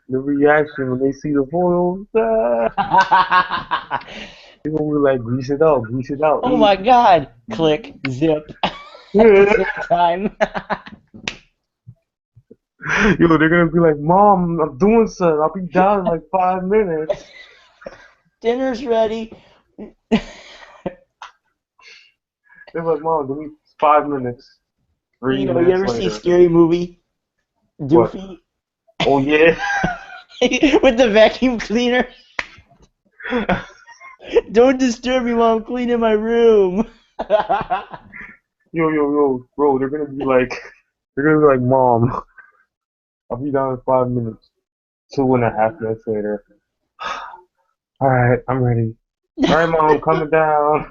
The reaction when they see the foils. They're gonna be like, grease it out, grease it out.
Oh my God! Click, zip. At the same time.
Yo, they're gonna be like, Mom, I'm doing something. I'll be down in like 5 minutes.
Dinner's ready.
They're like, Mom, give me 5 minutes.
You ever see Scary Movie? Doofy?
What? Oh yeah.
With the vacuum cleaner. Don't disturb me while I'm cleaning my room.
Yo, bro, they're gonna be like, Mom, I'll be down in 5 minutes. 2.5 minutes later. Alright, I'm ready. Alright, Mom, coming down.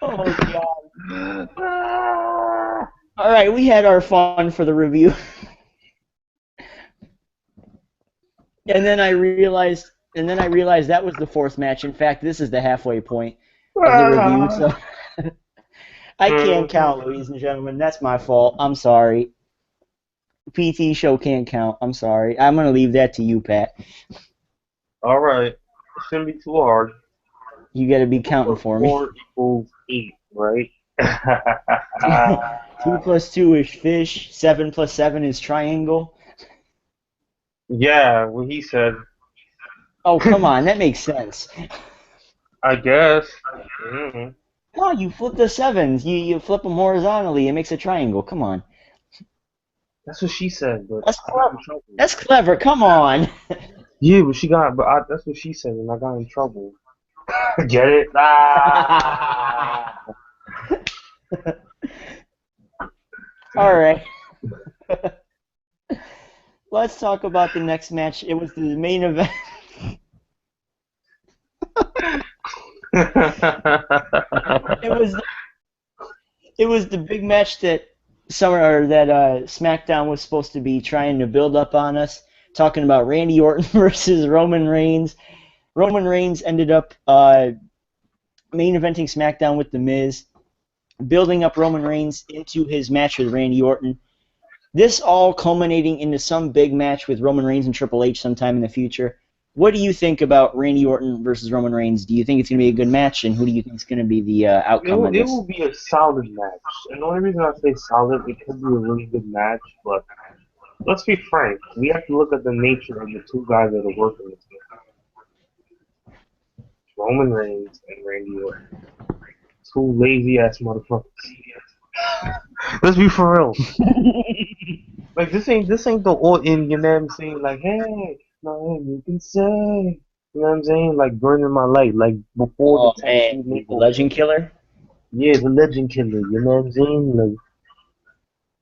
Oh God. Alright, we had our fun for the review. And then I realized that was the fourth match. In fact, this is the halfway point of the review, so I can't count, ladies and gentlemen. That's my fault. I'm sorry. PT show can't count. I'm sorry. I'm going to leave that to you, Pat.
Alright. It shouldn't be too hard.
You got to be counting for me.
4 equals 8, right?
2 plus 2 is fish. 7 plus 7 is triangle.
Yeah, what he said.
Oh, come on. That makes sense.
I guess. Mm-hmm.
No, you flip the 7s. You flip them horizontally. It makes a triangle. Come on.
That's what she said, but
That's clever. That's clever. Come on.
Yeah, but that's what she said, and I got in trouble. Get it? Ah!
All right. Let's talk about the next match. It was the main event. It was the big match that SmackDown was supposed to be trying to build up on us. Talking about Randy Orton versus Roman Reigns. Roman Reigns ended up main eventing SmackDown with The Miz, building up Roman Reigns into his match with Randy Orton. This all culminating into some big match with Roman Reigns and Triple H sometime in the future. What do you think about Randy Orton versus Roman Reigns? Do you think it's going to be a good match, and who do you think is going to be the outcome of this?
It will be a solid match. And the only reason I say solid, it could be a really good match, but let's be frank. We have to look at the nature of the two guys that are working this game. Roman Reigns and Randy Orton. Two lazy ass motherfuckers. Let's be for real. Like this ain't the Orton, you know what I'm saying? Like, hey, no, you can say, you know what I'm saying? Like burning my light, like before the
Oh man,
10
he's the
makeover.
legend killer.
Yeah, the legend killer, you know what I'm saying? Like,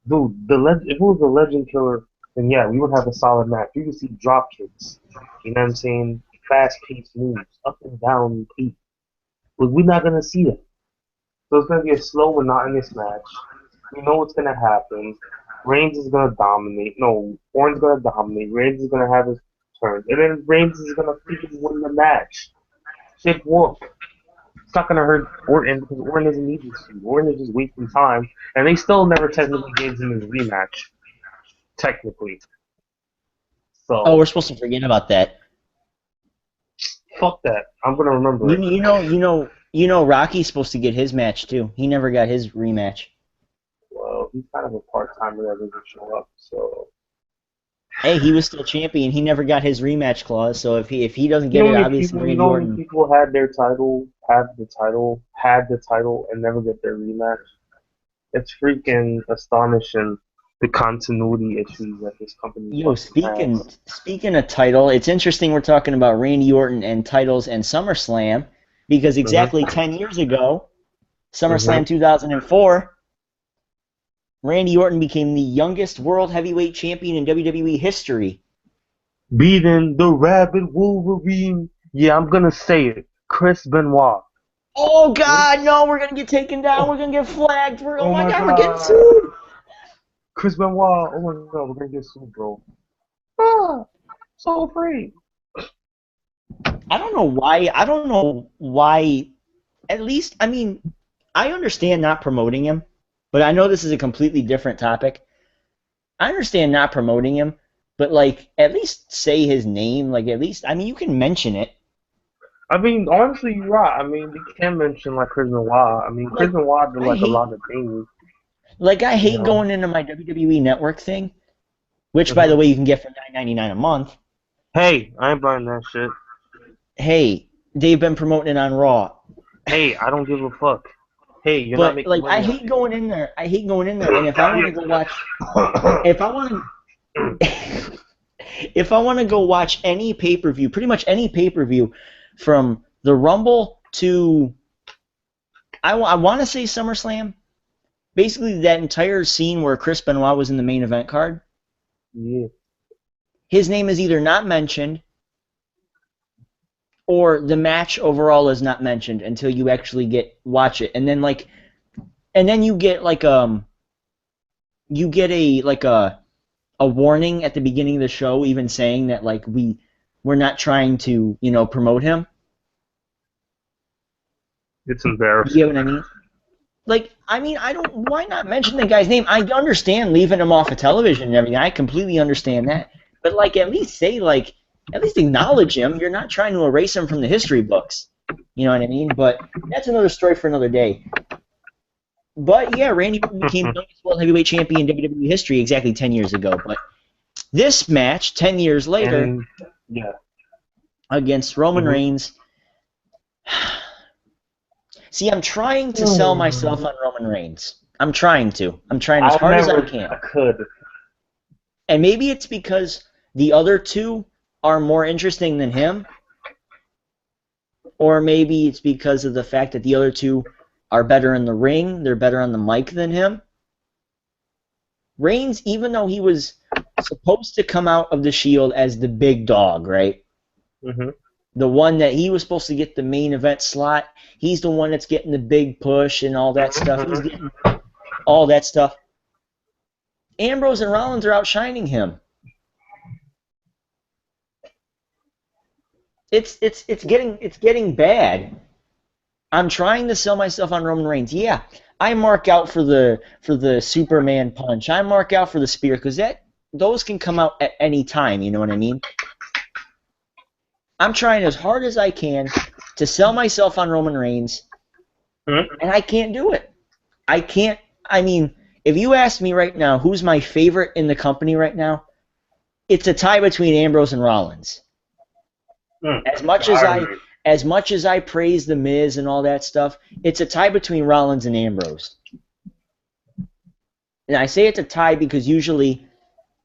dude, if it was the legend killer, then yeah, we would have a solid match. You would see drop kicks, you know what I'm saying? Fast paced moves, up and down feet. But we're not gonna see that. So it's gonna be a slow, monotonous match. We know what's gonna happen. Reigns is gonna dominate. No, Orton's gonna dominate. Reigns is gonna have his turn, and then Reigns is gonna freaking win the match. Sick whoop. It's not gonna hurt Orton because Orton doesn't need this to. Orton is just wasting time, and they still never technically gave him his rematch. Technically,
Oh, we're
so
supposed to forget about that.
fuck that. I'm gonna remember it.
Rocky's supposed to get his match too. He never got his rematch.
Well, he's kind of a part-timer that doesn't show up, so.
Hey, he was still champion. He never got his rematch clause. So if he doesn't
You
get
know
it,
how many
obviously
people, you
Randy
know how many
Orton.
people had their title, had the title, and never get their rematch? It's freaking astonishing the continuity issues that this company
Yo,
fucking has.
speaking of title, it's interesting we're talking about Randy Orton and titles and SummerSlam because exactly
Mhm.
10 years ago, SummerSlam
Mhm.
2004, Randy Orton became the youngest world heavyweight champion in WWE history.
Beating the Rabbit Wolverine. Yeah, I'm gonna say it. Chris Benoit.
Oh God, no, we're gonna get taken down. We're gonna get flagged. Oh
Oh
my
my
God, we're getting
god.
sued.
Chris Benoit. Oh my god, we're gonna get sued, bro. Ah, so afraid.
I don't know why. I don't know why. At least, I mean, I understand not promoting him, but I know this is a completely different topic. I understand not promoting him, but like, at least say his name. Like, at least, I mean, you can mention it.
I mean, honestly, you're right. I mean, we can mention like Chris Benoit. I mean, Chris
Like,
Benoit did
I
like a
hate,
lot of things,
I
you
hate
know.
going into my WWE Network thing, which, by the
Mhm.
way, you can get for $9.99 a month.
Hey, I ain't buying that shit.
Hey, they've been promoting it on Raw.
Hey, I don't give a fuck. Hey, you're not
But
making
like, I
money off
hate going in there. I hate going in there. And if I want to go watch,
it.
if I want to, if I want to go watch any pay per view, pretty much any pay per view, from the Rumble to, I want to say SummerSlam. Basically, that entire scene where Chris Benoit was in the main event card,
Yeah.
his name is either not mentioned or the match overall is not mentioned until you actually watch it, and then you get a warning at the beginning of the show, even saying that like we're not trying to promote him.
It's
You get
embarrassing.
what I mean? Like, I mean, I don't. Why not mention the guy's name? I understand leaving him off of television and everything. I completely understand that. But like, at least acknowledge him. You're not trying to erase him from the history books. You know what I mean? But that's another story for another day. But yeah, Randy Orton became the youngest world heavyweight champion in WWE history exactly 10 years ago. But this match, 10 years later,
And yeah.
against Roman
Mhm.
Reigns. See, I'm trying to sell myself on Roman Reigns. I'm trying to. I'm trying as
I
hard as I
never
can.
could.
And maybe it's because the other two are more interesting than him, or maybe it's because of the fact that the other two are better in the ring, they're better on the mic than him. Reigns, even though he was supposed to come out of the Shield as the big dog, right?
Mhm.
The one that he was supposed to get the main event slot, he's the one that's getting the big push and all that stuff. He's
Mhm.
getting all that stuff. Ambrose and Rollins are outshining him. It's getting bad. I'm trying to sell myself on Roman Reigns. Yeah, I mark out for the Superman punch. I mark out for the spear because those can come out at any time. You know what I mean? I'm trying as hard as I can to sell myself on Roman Reigns,
Mhm.
and I can't do it. I can't. I mean, if you ask me right now, who's my favorite in the company right now? it's a tie between Ambrose and Rollins. As much as I praise the Miz and all that stuff, it's a tie between Rollins and Ambrose. And I say it's a tie because usually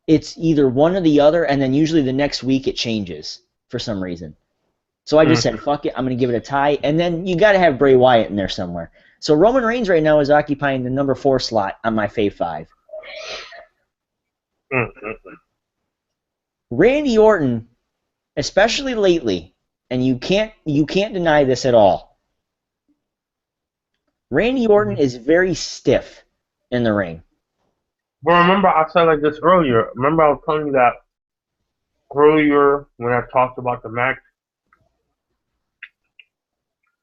it's either one or the other, and then usually the next week it changes for some reason. So I just said, fuck it, I'm going to give it a tie. And then you got to have Bray Wyatt in there somewhere. So Roman Reigns right now is occupying the number 4 slot on my Fave 5. Randy Orton, especially lately, and you can't deny this at all, Randy Orton is very stiff in the ring.
Well, remember I said like this earlier. Remember I was telling you that earlier when I talked about the match?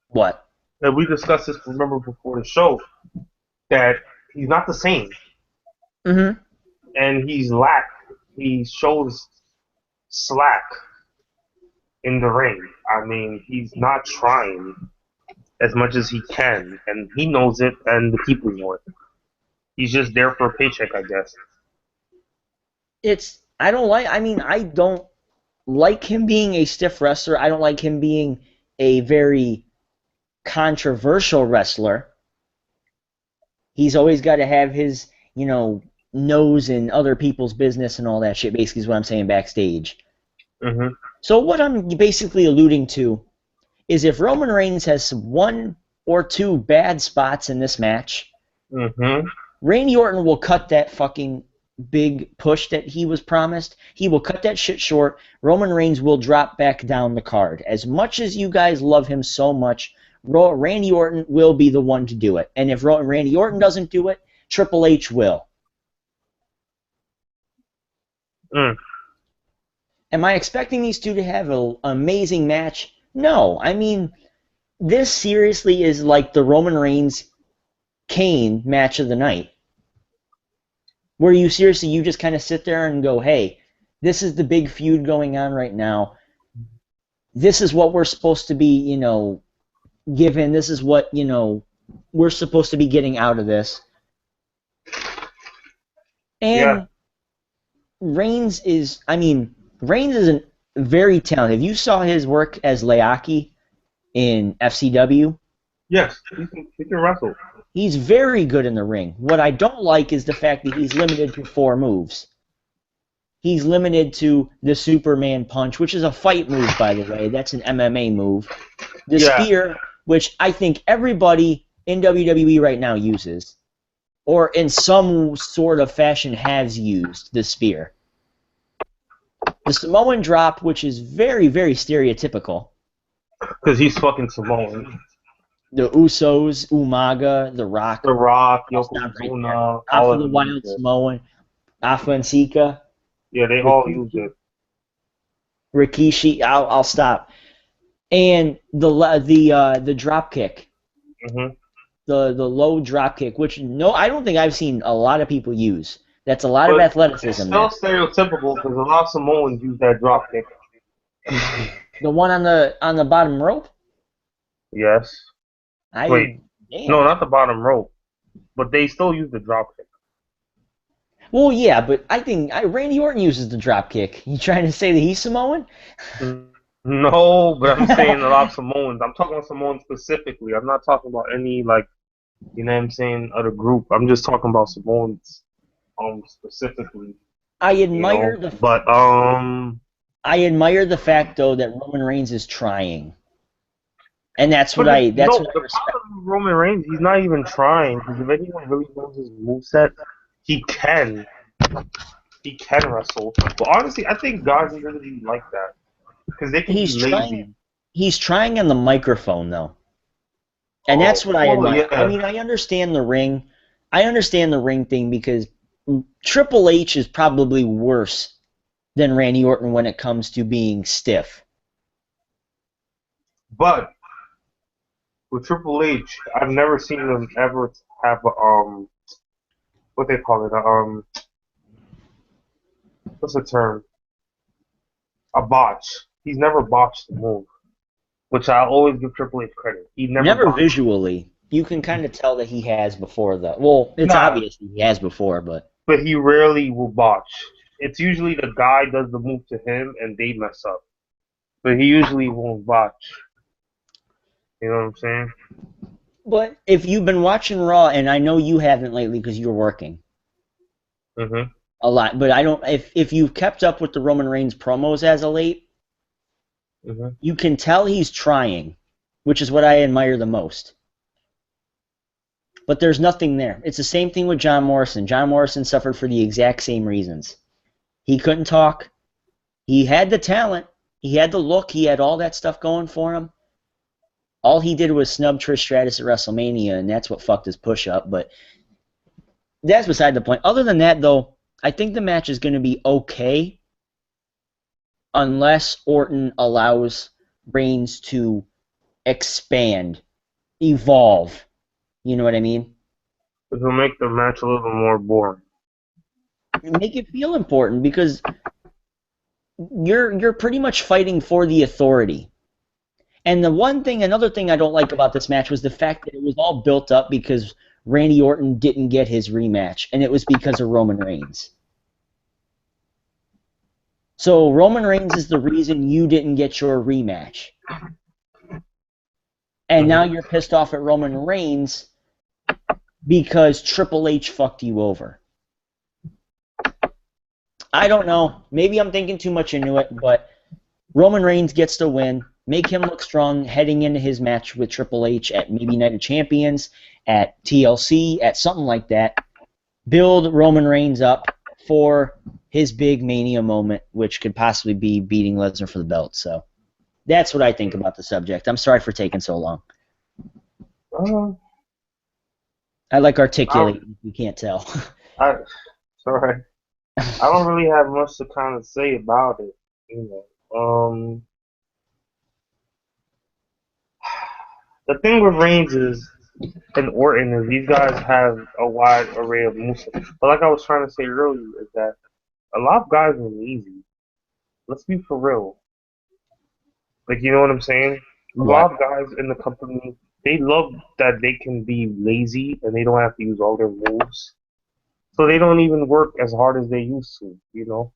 What?
That we discussed this, remember, before the show, that he's not the same.
Mm-hmm.
And he shows slack in the ring. I mean, he's not trying as much as he can, and he knows it, and the people know it. He's just there for a paycheck, I guess.
I don't like him being a stiff wrestler. I don't like him being a very controversial wrestler. He's always got to have his, nose in other people's business and all that shit, basically is what I'm saying backstage.
Mm-hmm.
So what I'm basically alluding to is if Roman Reigns has 1 or 2 bad spots in this match, Randy Orton will cut that fucking big push that he was promised. He will cut that shit short. Roman Reigns will drop back down the card. As much as you guys love him so much, Randy Orton will be the one to do it. And if Randy Orton doesn't do it, Triple H will. Am I expecting these two to have an amazing match? No. I mean, this seriously is like the Roman Reigns-Kane match of the night. Where you just kind of sit there and go, hey, this is the big feud going on right now. This is what we're supposed to be, given. This is what, we're supposed to be getting out of this. And Reigns is a very talented. If you saw his work as Leaki in FCW,
yes, he can wrestle.
He's very good in the ring. What I don't like is the fact that he's limited to 4 moves. He's limited to the Superman punch, which is a fight move, by the way. That's an MMA move. The spear, which I think everybody in WWE right now uses, or in some sort of fashion has used the spear. The Samoan drop, which is very, very stereotypical.
Because he's fucking Samoan.
The Usos, Umaga, The Rock.
The Rock, Yokozuna,
Alpha the Wild Samoan, Alpha and Sika.
Yeah, they all use it.
Rikishi, I'll stop. And the drop kick. The low drop kick, which I don't think I've seen a lot of people use. That's a lot of athleticism.
It's still stereotypical because a lot of Samoans use that drop kick.
The one on the bottom rope?
Yes. No, not the bottom rope. But they still use the drop kick.
Well, yeah, but I think Randy Orton uses the drop kick. You trying to say that he's Samoan?
No, but I'm saying a lot of Samoans. I'm talking about Samoans specifically. I'm not talking about any, other group. I'm just talking about Samoans specifically.
I admire I admire the fact, though, that Roman Reigns is trying. And that's what I respect.
The problem with Roman Reigns, he's not even trying. Because if anyone really knows his moveset, he can wrestle. But honestly, I think guys are going to be like that. Because they can be lazy.
He's trying on the microphone, though. And that's what I admire. Yeah. I mean, I understand the ring. I understand the ring thing because Triple H is probably worse than Randy Orton when it comes to being stiff.
But with Triple H, I've never seen him ever have what they call it, what's the term? A botch. He's never botched the move, which I always give Triple H credit. He never
visually. You can kind of tell that he has before, though. Well, it's obvious he has before, but
he rarely will botch. it's usually the guy does the move to him and they mess up. But he usually won't botch. You know what I'm saying?
But if you've been watching Raw, and I know you haven't lately because you're working
Mm-hmm.
a lot, but I don't. If you've kept up with the Roman Reigns promos as of late,
Mm-hmm.
you can tell he's trying, which is what I admire the most. But there's nothing there. It's the same thing with John Morrison. John Morrison suffered for the exact same reasons. He couldn't talk. He had the talent. He had the look. He had all that stuff going for him. All he did was snub Trish Stratus at WrestleMania, and that's what fucked his push up. But that's beside the point. Other than that, though, I think the match is going to be okay unless Orton allows Reigns to expand, evolve. You know what I mean?
It'll make the match a little more boring.
Make it feel important because you're pretty much fighting for the authority. And another thing I don't like about this match was the fact that it was all built up because Randy Orton didn't get his rematch, and it was because of Roman Reigns. So Roman Reigns is the reason you didn't get your rematch. And now you're pissed off at Roman Reigns because Triple H fucked you over. I don't know. Maybe I'm thinking too much into it, but Roman Reigns gets the win. Make him look strong heading into his match with Triple H at maybe Night of Champions, at TLC, at something like that. Build Roman Reigns up for his big Mania moment, which could possibly be beating Lesnar for the belt. So that's what I think about the subject. I'm sorry for taking so long. I like articulating, you can't tell.
Sorry. I don't really have much to kind of say about it. You know. The thing with Reigns and Orton is these guys have a wide array of moves. But like I was trying to say earlier, is that a lot of guys are lazy. Let's be for real. Like, you know what I'm saying? A lot of guys in the company, they love that they can be lazy and they don't have to use all their moves. So they don't even work as hard as they used to, you know?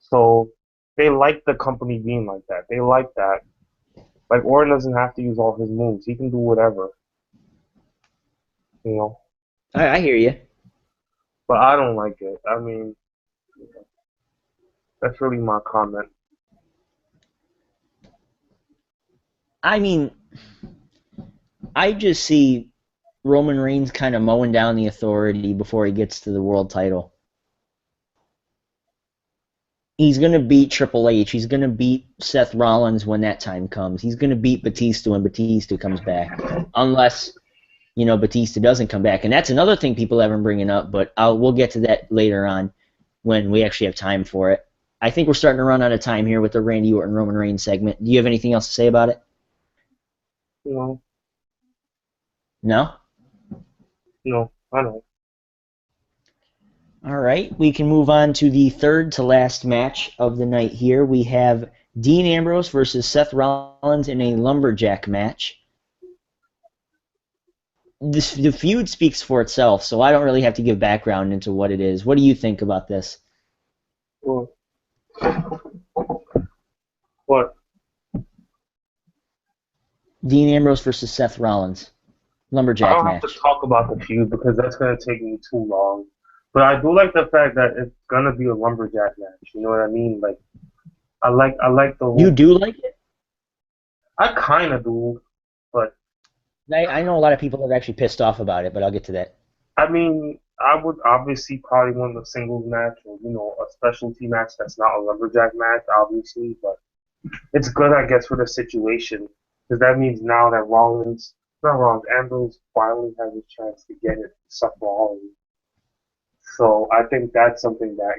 So they like the company being like that. They like that. Like, Orton doesn't have to use all his moves. He can do whatever. You know?
I hear you.
But I don't like it. I mean, that's really my comment.
I mean, I just see Roman Reigns kind of mowing down the authority before he gets to the world title. He's going to beat Triple H. He's going to beat Seth Rollins when that time comes. He's going to beat Batista when Batista comes back. Unless, Batista doesn't come back. And that's another thing people have been bringing up, but we'll get to that later on when we actually have time for it. I think we're starting to run out of time here with the Randy Orton Roman Reigns segment. Do you have anything else to say about it?
No.
No?
No, I don't.
All right, we can move on to the third to last match of the night here. We have Dean Ambrose versus Seth Rollins in a lumberjack match. The feud speaks for itself, so I don't really have to give background into what it is. What do you think about this?
What?
Dean Ambrose versus Seth Rollins. Lumberjack match.
I don't have to talk about the feud because that's going to take me too long. But I do like the fact that it's going to be a lumberjack match. You know what I mean? Like, I like the whole...
You do like it?
I kind of do, but...
I know a lot of people are actually pissed off about it, but I'll get to that.
I mean, I would obviously probably want a singles match or, a specialty match that's not a lumberjack match, obviously, but it's good, I guess, for the situation, because that means now that Ambrose finally has a chance to get it, Seth Rollins. So I think that's something that,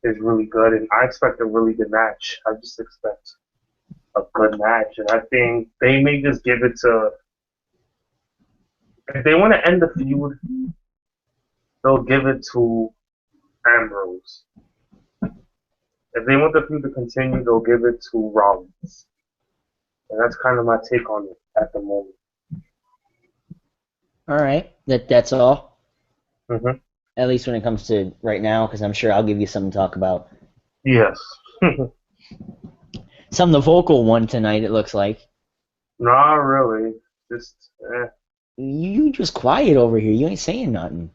is really good, and I expect a really good match. I just expect a good match, and I think they may just give it to... If they want to end the feud, they'll give it to Ambrose. If they want the feud to continue, they'll give it to Rollins. And that's kind of my take on it at the moment.
All right, that's all.
Mm-hmm.
At least when it comes to right now, because I'm sure I'll give you something to talk about.
Yes.
Some of the vocal one tonight, it looks like.
Not really. Just,
You just quiet over here. You ain't saying nothing.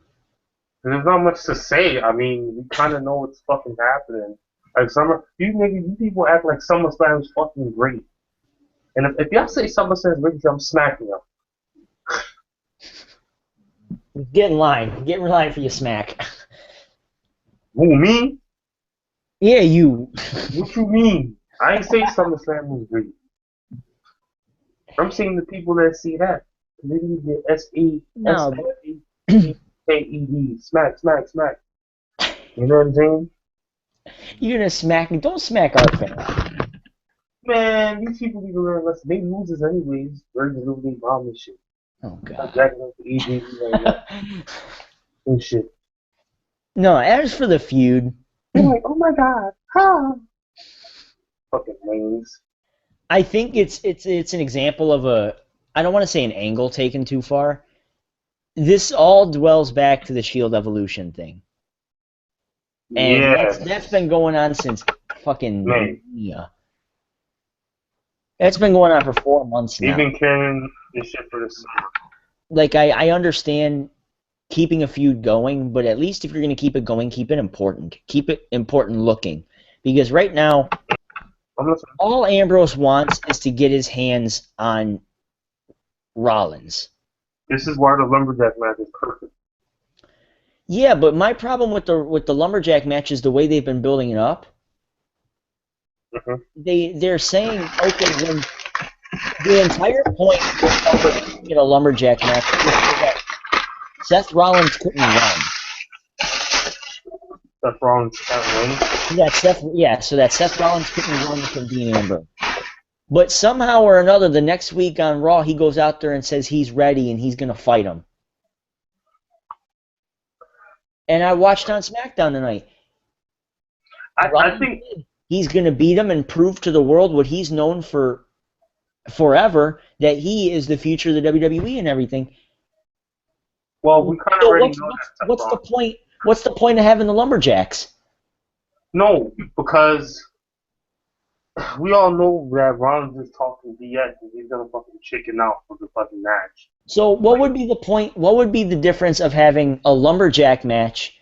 there's not much to say. I mean, we kind of know what's fucking happening. Like, you people act like SummerSlam is fucking great. And if y'all say SummerSlam is great, I'm smacking y'all.
Get in line. Get in line for your smack.
Who, me?
Yeah, you.
What you mean? I ain't say SummerSlam was great. I'm saying the people that see that. Literally the
No.
SMAKED. Smack, smack, smack. You know what I'm saying?
You're gonna smack me. Don't smack our fans.
Man, these people need to learn lessons. They losers anyways. They're just losing bomb and shit.
Oh
Like
god.
jacking up the EJV right now. And shit.
No, as for the feud,
They're like, oh my god. Ha. Fucking lames.
I think it's an example of a, I don't want to say an angle taken too far. This all dwells back to the Shield Evolution thing. And
Yes.
that's been going on since fucking
Man.
yeah. That's been going on for 4 months now.
They've been carrying this shit for the summer.
Like I understand keeping a feud going, but at least if you're gonna keep it going, keep it important. Keep it important looking. Because right now, all Ambrose wants is to get his hands on Rollins.
This is why the lumberjack match is perfect.
Yeah, but my problem with the lumberjack match is the way they've been building it up.
Mm-hmm.
They're saying, okay, when the entire point of a lumberjack match is that Seth Rollins couldn't run.
Seth Rollins can't win.
So that Seth Rollins couldn't run from Dean Ambrose. But somehow or another, the next week on Raw, he goes out there and says he's ready and he's going to fight him. And I watched on SmackDown tonight.
I think
he's going to beat him and prove to the world what he's known for forever, that he is the future of the WWE and everything.
Well, we kind of already know that.
What's the point? What's the point of having the lumberjacks?
No, because we all know that Rollins is talking BS and he's gonna fucking chicken out for the fucking match.
So what would be the point? What would be the difference of having a lumberjack match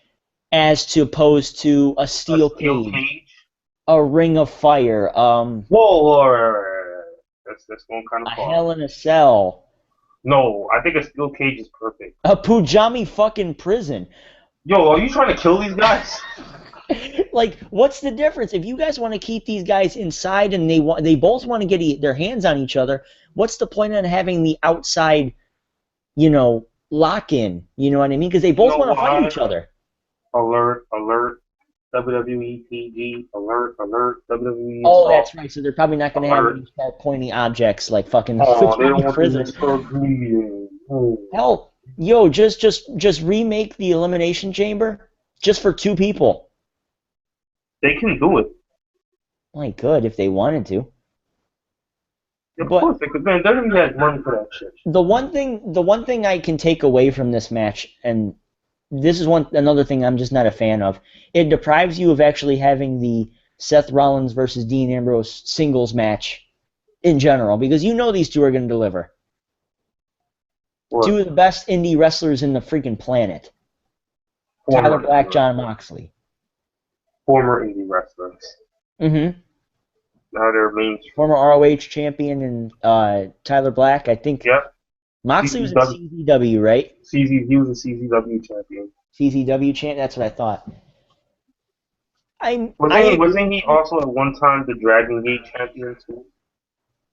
as opposed to a steel cage, a ring of fire,
whoa, that's going kind of far.
A Hell in a Cell.
No, I think a steel cage is perfect.
A Pujami fucking prison.
Yo, are you trying to kill these guys?
Like, what's the difference? If you guys want to keep these guys inside and they both want to get their hands on each other, what's the point in having the outside, lock-in? You know what I mean? Because they both want to fight each other.
Alert, WWE PG, alert, WWE.
Oh, that's right. So they're probably not going to have any sharp, pointy objects like fucking
they don't want
prisons. Hell, yo, just remake the Elimination Chamber just for 2 people.
They can do it.
Well, they could if they wanted to.
Of course they could. Man, they're gonna get money for that shit.
The one thing I can take away from this match, and this is another thing I'm just not a fan of, it deprives you of actually having the Seth Rollins versus Dean Ambrose singles match in general, because these two are going to deliver. What? 2 of the best indie wrestlers in the freaking planet. Tyler Black, Jon Moxley.
Former indie wrestlers.
Mm-hmm.
Now they're mainstream.
Former ROH champion and Tyler Black, I think.
Yep.
Moxley was in CZW, right?
He was a CZW champion.
CZW champ? That's what I thought.
Wasn't he also at one time the Dragon Gate champion too?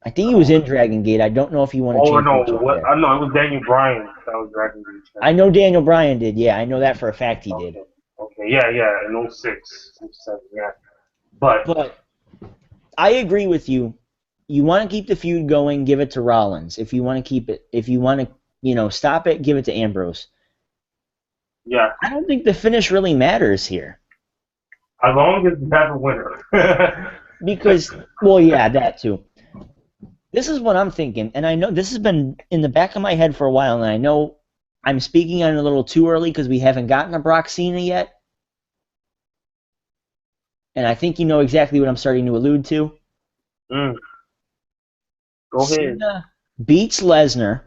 I think he was in Dragon Gate. I don't know if he won a championship.
No, it was Daniel Bryan that was Dragon Gate champion.
I know Daniel Bryan did, yeah. I know that for a fact he did.
Okay, yeah, in 06, 07, yeah. But
I agree with you. You want to keep the feud going, give it to Rollins. If you want to keep it, if you want to, stop it, give it to Ambrose.
Yeah.
I don't think the finish really matters here.
As long as you have a winner.
Because, well, yeah, that too. This is what I'm thinking, and I know this has been in the back of my head for a while, and I know I'm speaking on it a little too early because we haven't gotten a Brock Cena yet. And I think you know exactly what I'm starting to allude to.
Go ahead.
Cena beats Lesnar.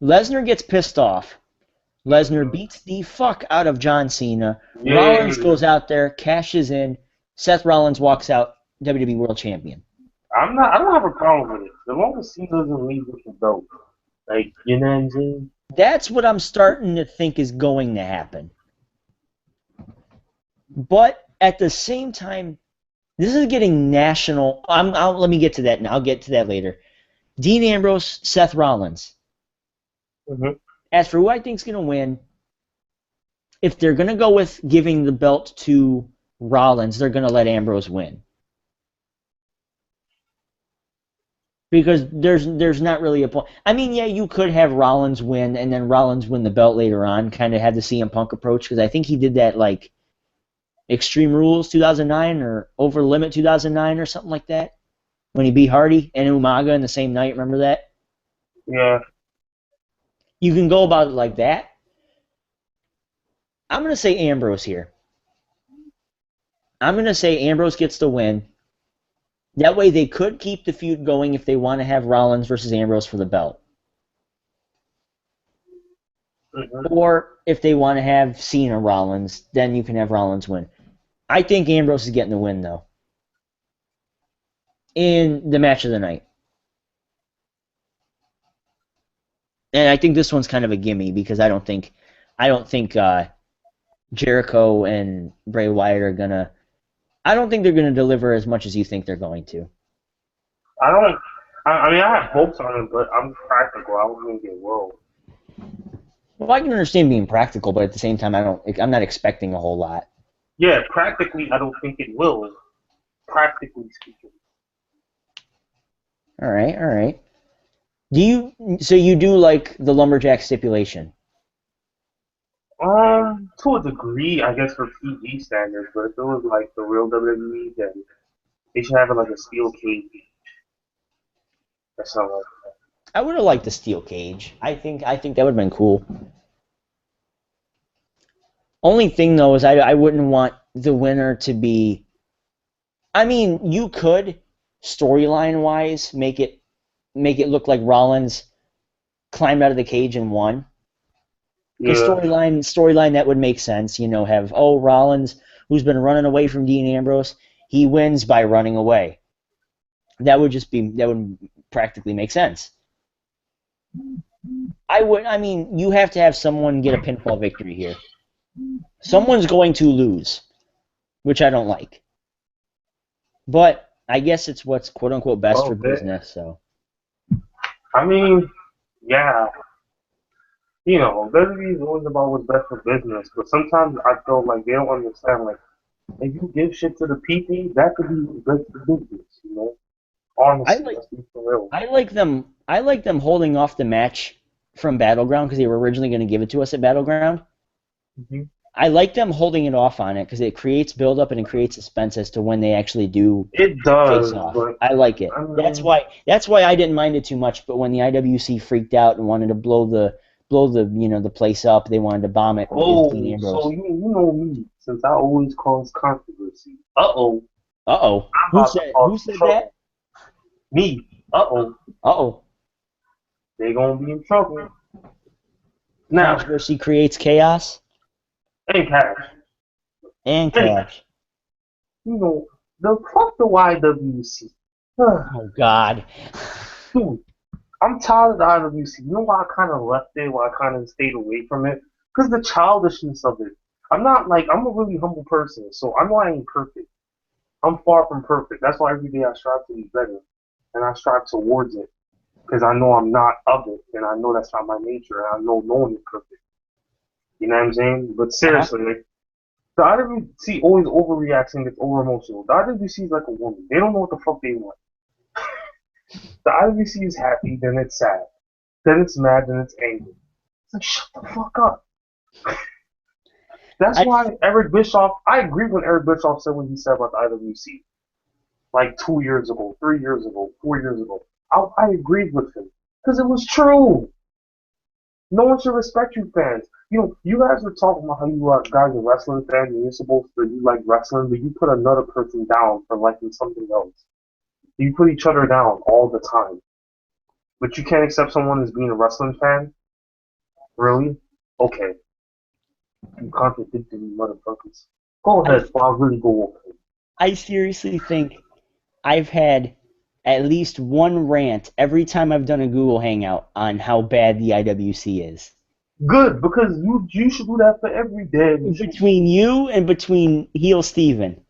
Lesnar gets pissed off. Lesnar beats the fuck out of John Cena.
Yeah.
Rollins goes out there, cashes in. Seth Rollins walks out WWE World Champion.
I don't have a problem with it. As long as Cena doesn't leave with the belt. Like, you know what I'm saying?
That's what I'm starting to think is going to happen. But at the same time, this is getting national. Let me get to that now. I'll get to that later. Dean Ambrose, Seth Rollins. As for who I think is going to win, if they're going to go with giving the belt to Rollins, they're going to let Ambrose win. Because there's not really a point. I mean, yeah, you could have Rollins win and then Rollins win the belt later on, kind of have the CM Punk approach, because I think he did that like Extreme Rules 2009 or Over the Limit 2009 or something like that, when he beat Hardy and Umaga in the same night. Remember that?
Yeah.
You can go about it like that. I'm going to say Ambrose here. I'm going to say Ambrose gets the win. That way they could keep the feud going if they want to have Rollins versus Ambrose for the belt. Or if they want to have Cena Rollins, then you can have Rollins win. I think Ambrose is getting the win, though, in the match of the night. And I think this one's kind of a gimme because I don't think Jericho and Bray Wyatt are gonna. I don't think they're gonna deliver as much as you think they're going to.
I mean, I have hopes on it, but I'm practical. I don't think it will.
Well, I can understand being practical, but at the same time, I'm not expecting a whole lot.
Yeah, practically, I don't think it will. Practically speaking.
All right. So you do like the lumberjack stipulation?
To a degree, I guess for PG standards, but if it was like the real WWE, then they should have it like a steel cage or something like that.
I would have liked the steel cage. I think that would have been cool. Only thing though is I wouldn't want the winner to be. I mean, you could storyline wise make it look like Rollins climbed out of the cage and won. Because storyline that would make sense. You know, have Rollins, who's been running away from Dean Ambrose, he wins by running away. That would practically make sense. I mean, you have to have someone get a pinfall victory here. Someone's going to lose, which I don't like. But I guess it's what's quote unquote best for business. So.
I mean, yeah. You know, WWE is always about what's best for business, but sometimes I feel like they don't understand. Like, if you give shit to the people, that could be good for business. You know, honestly, let's be for real.
I like them holding off the match from Battleground because they were originally going to give it to us at Battleground. I like them holding it off on it because it creates build-up and it creates suspense as to when they actually do.
It does.
Face off. I like it. That's why I didn't mind it too much. But when the IWC freaked out and wanted to blow the the place up, they wanted to bomb it.
So you know me, since I always cause controversy. Who
said that?
Me. They gonna be in trouble. Now,
controversy creates chaos.
And cash. You know, fuck the YWC.
Oh God.
Dude, I'm tired of the IWC. You know why I kind of left it? Why I kind of stayed away from it? Because the childishness of it. I'm a really humble person, so I know I ain't perfect. I'm far from perfect. That's why every day I strive to be better, and I strive towards it. Because I know I'm not of it, and I know that's not my nature, and I know no one is perfect. You know what I'm saying? But seriously, like, the IWC always overreacts and gets over emotional. The IWC is like a woman. They don't know what the fuck they want. The IWC is happy, then it's sad. Then it's mad, then it's angry. It's like, shut the fuck up. That's why Eric Bischoff, I agree when Eric Bischoff said what he said about the IWC. Like 2 years ago, 3 years ago, 4 years ago. I agreed with him. Because it was true. No one should respect you fans. You know, you guys were talking about how you guys are wrestling fans and you're supposed to you like wrestling, but you put another person down for liking something else. You put each other down all the time. But you can't accept someone as being a wrestling fan? Really? Okay. You contradicted me, motherfuckers. Go ahead, I'll really go okay.
I seriously think I've had at least one rant every time I've done a Google Hangout on how bad the IWC is.
Good, because you should do that for every day.
Between you and between Heel Steven.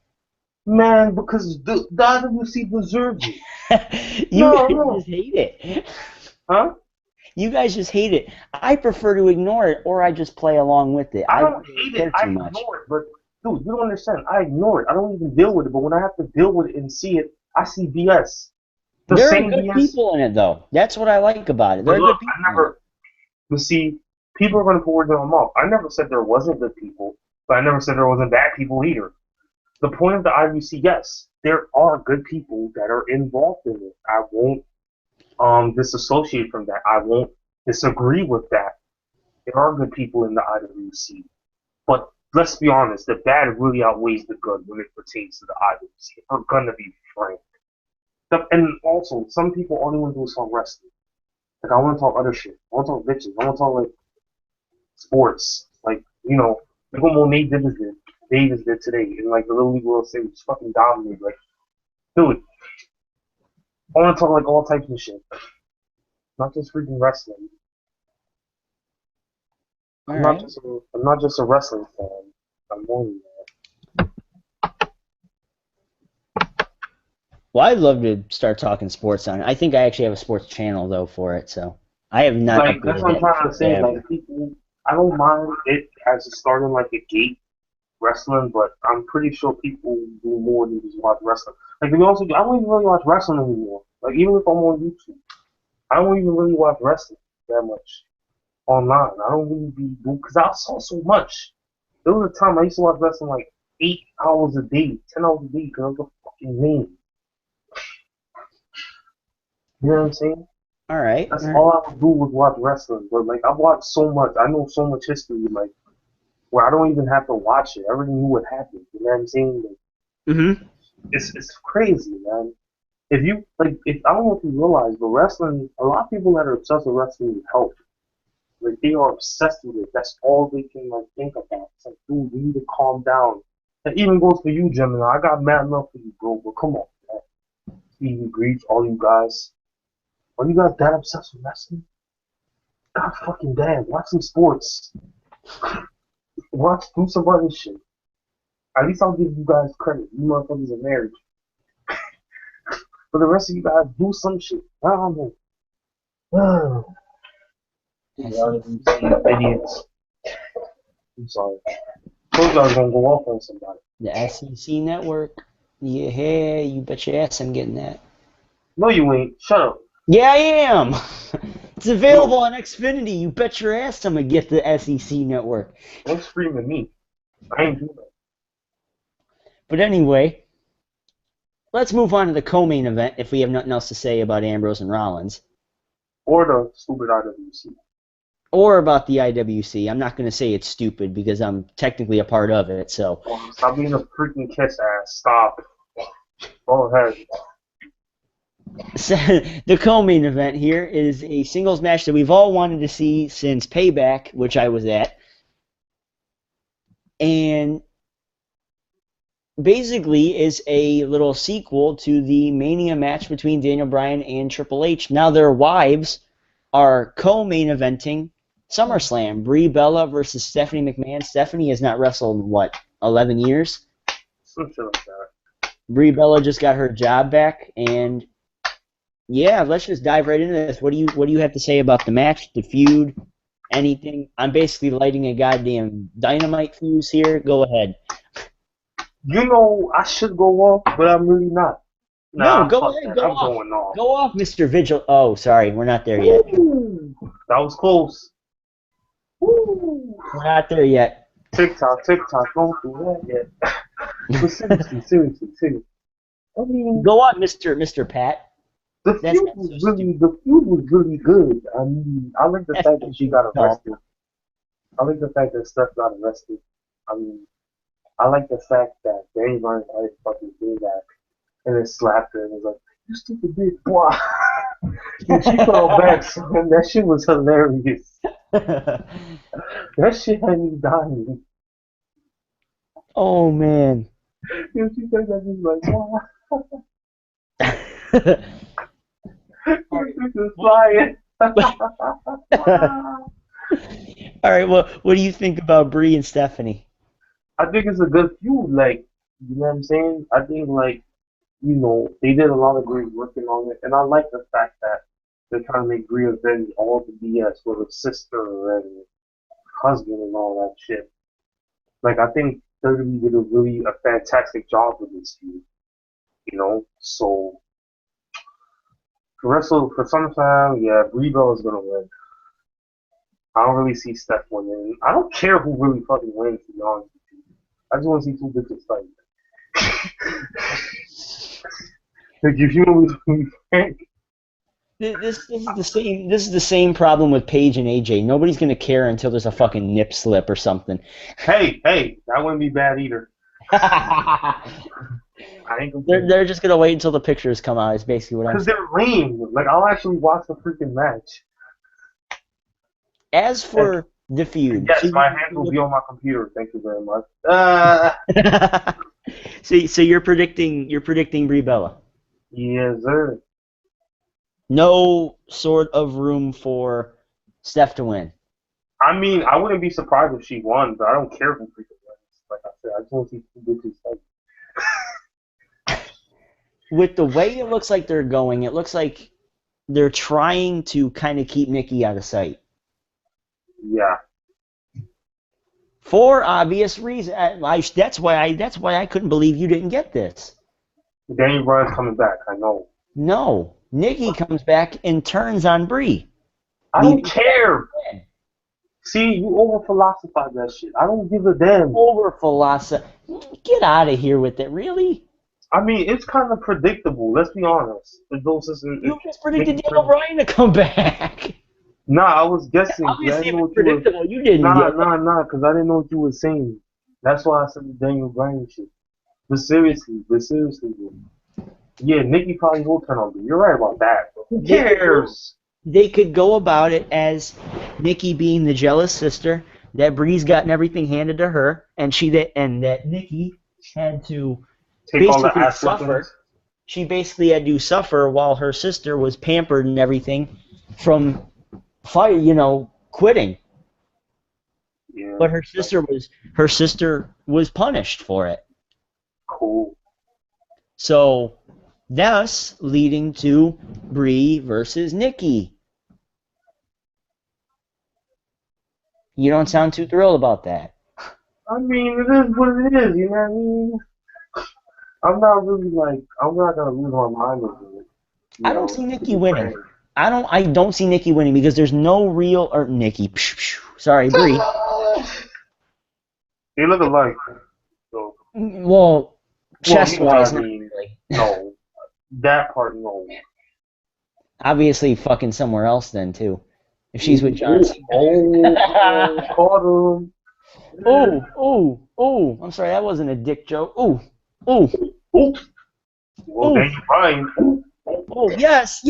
Man, because the IWC deserves it.
You guys just hate it.
Huh?
You guys just hate it. I prefer to ignore it, or I just play along with it.
I don't hate it. I ignore it, but dude, you don't understand. I ignore it. I don't even deal with it. But when I have to deal with it and see it, I see BS.
There are good people in it, though. That's what I like about it. There are good people.
But see, people are going to put words in my mouth. I never said there wasn't good people, but I never said there wasn't bad people either. The point of the IWC, yes, there are good people that are involved in it. I won't disassociate from that. I won't disagree with that. There are good people in the IWC. But let's be honest, the bad really outweighs the good when it pertains to the IWC. If we're going to be frank. And also, some people only want to do is talk wrestling. Like, I want to talk other shit. I want to talk bitches. I want to talk, like, sports. Like, you know, like what Monet Davis did today in, like, the Little League World Series. Fucking dominated. Like, dude, I want to talk, like, all types of shit. Not just freaking wrestling. I'm not just a wrestling fan. I'm more than that.
Well, I'd love to start talking sports on it. I think I actually have a sports channel, though, for it, so I have not upgraded
that's what I'm trying to say. Like, people, I don't mind it as starting like a gate wrestling, but I'm pretty sure people do more than just watch wrestling. Like, I don't even really watch wrestling anymore. Like, even if I'm on YouTube, I don't even really watch wrestling that much online. I don't really be doing, because I saw so much. There was a time I used to watch wrestling like 8 hours a day, 10 hours a day, because I was a fucking man. You know what I'm saying?
All right.
That's all I would do was watch wrestling. But, like, I've watched so much. I know so much history, like, where I don't even have to watch it. I already knew what happened. You know what I'm saying? Like, It's crazy, man. I don't know if you realize, but wrestling, a lot of people that are obsessed with wrestling need help. Like, they are obsessed with it. That's all they can, like, think about. It's like, dude, you need to calm down. That even goes for you, Gemini. I got mad enough for you, bro, but come on, man. Stevie Breach, all you guys. Are you guys that obsessed with wrestling? God fucking damn, watch some sports. Do some other shit. At least I'll give you guys credit. You motherfuckers are married. For the rest of you guys, do some shit. I don't know. Idiots. I'm sorry. Those guys are gonna go off on somebody.
The SEC network. Yeah, hey, you bet your ass I'm getting that.
No, you ain't. Shut up.
Yeah, I am. It's available on Xfinity. You bet your ass I'm gonna get the SEC network.
Don't scream at me. I ain't doing that.
But anyway, let's move on to the co-main event if we have nothing else to say about Ambrose and Rollins.
Or the stupid IWC.
Or about the IWC. I'm not going to say it's stupid because I'm technically a part of it, so.
Oh, stop being a freaking kiss ass. Stop. Go ahead.
So, the co-main event here is a singles match that we've all wanted to see since Payback, which I was at. And basically is a little sequel to the Mania match between Daniel Bryan and Triple H. Now their wives are co-main eventing SummerSlam. Brie Bella versus Stephanie McMahon. Stephanie has not wrestled in, what, 11 years?
Something like that.
Brie Bella just got her job back, and yeah, let's just dive right into this. What do you have to say about the match, the feud, anything? I'm basically lighting a goddamn dynamite fuse here. Go ahead.
You know, I should go off, but I'm really not.
No, go ahead. Go off.
Going off.
Go off, Mr. Vigil. Oh, sorry, we're not there yet.
Ooh, that was close. Ooh.
We're not there yet.
TikTok, don't do that yet. But seriously. I mean,
go on, Mr. Pat.
The
That's
feud
not
was
so
really, the feud was really good. I mean, I like the
That's
fact that she got
dumb.
arrested. I like the fact that Steph got arrested. I mean, I like the fact that Danny Bryan tried to fucking do that and then slapped her and was like, "You stupid bitch, boy." And she fell back, so that shit was hilarious. That shit had me dying.
Oh man.
And she said that she's like, "Wow." She's just flying.
All right. Well, what do you think about Brie and Stephanie?
I think it's a good feud. Like, you know what I'm saying? I think, like, they did a lot of great working on it, and I like the fact that they're trying to make Brie avenge all the BS with her sister and husband and all that shit. Like, I think WWE did a fantastic job with this feud. So for SummerSlam, yeah, Brie Bella is gonna win. I don't really see Steph winning. I don't care who really fucking wins, to be honest with you. I just want to see two bitches fight. Like, if you want me to frank.
This is the same. This is the same problem with Paige and AJ. Nobody's gonna care until there's a fucking nip slip or something.
Hey, that wouldn't be bad either. I ain't complaining.
They're just gonna wait until the pictures come out. Is basically what I'm
Because
saying.
they're lame. Like, I'll actually watch the freaking match.
As for the feud,
Yes, my hands will be on my computer. Thank you very much.
so you're predicting Brie Bella.
Yes, sir.
No sort of room for Steph to win.
I mean, I wouldn't be surprised if she won, but I don't care who freaking wins. Like I said, I just want to see two bitches fight.
With the way it looks like they're going, it looks like they're trying to kind of keep Nikki out of sight.
Yeah.
For obvious reasons. That's why I couldn't believe you didn't get this.
Danny Bryan's coming back, I know.
No. Nikki comes back and turns on Brie.
I don't care. See, you over-philosophize that shit. I don't give a damn.
Over-philosophy. Get out of here with it, really?
I mean, it's kind of predictable, let's be honest.
You just predicted Daniel Bryan to come back.
Nah, I was guessing.
Obviously, it was predictable. You didn't
Nah,
get it.
because I didn't know what you were saying. That's why I said the Daniel Bryan shit. But seriously, bro. Yeah, Nikki probably will turn on me. You're right about that. But who cares?
They could go about it as Nikki being the jealous sister, that Brie's gotten everything handed to her, and that Nikki had to
take all the
basically
ass
suffer.
whippings.
She basically had to suffer while her sister was pampered and everything from quitting.
Yeah.
But her sister was punished for it.
Cool.
So, thus leading to Brie versus Nikki. You don't sound too thrilled about that.
I mean, it is what it is, you know what I mean? I'm not gonna lose my mind over it.
I don't see Nikki winning. I don't see Nikki winning because there's no real Nikki. Sorry, Brie.
They look alike. So.
Well, chest-wise,
I mean, no. That part, no.
Obviously, fucking somewhere else then too. If she's with John Cena.
Caught him.
Oh! I'm sorry, that wasn't a dick joke. Ooh.
Well, then you're fine.
Oh, yes.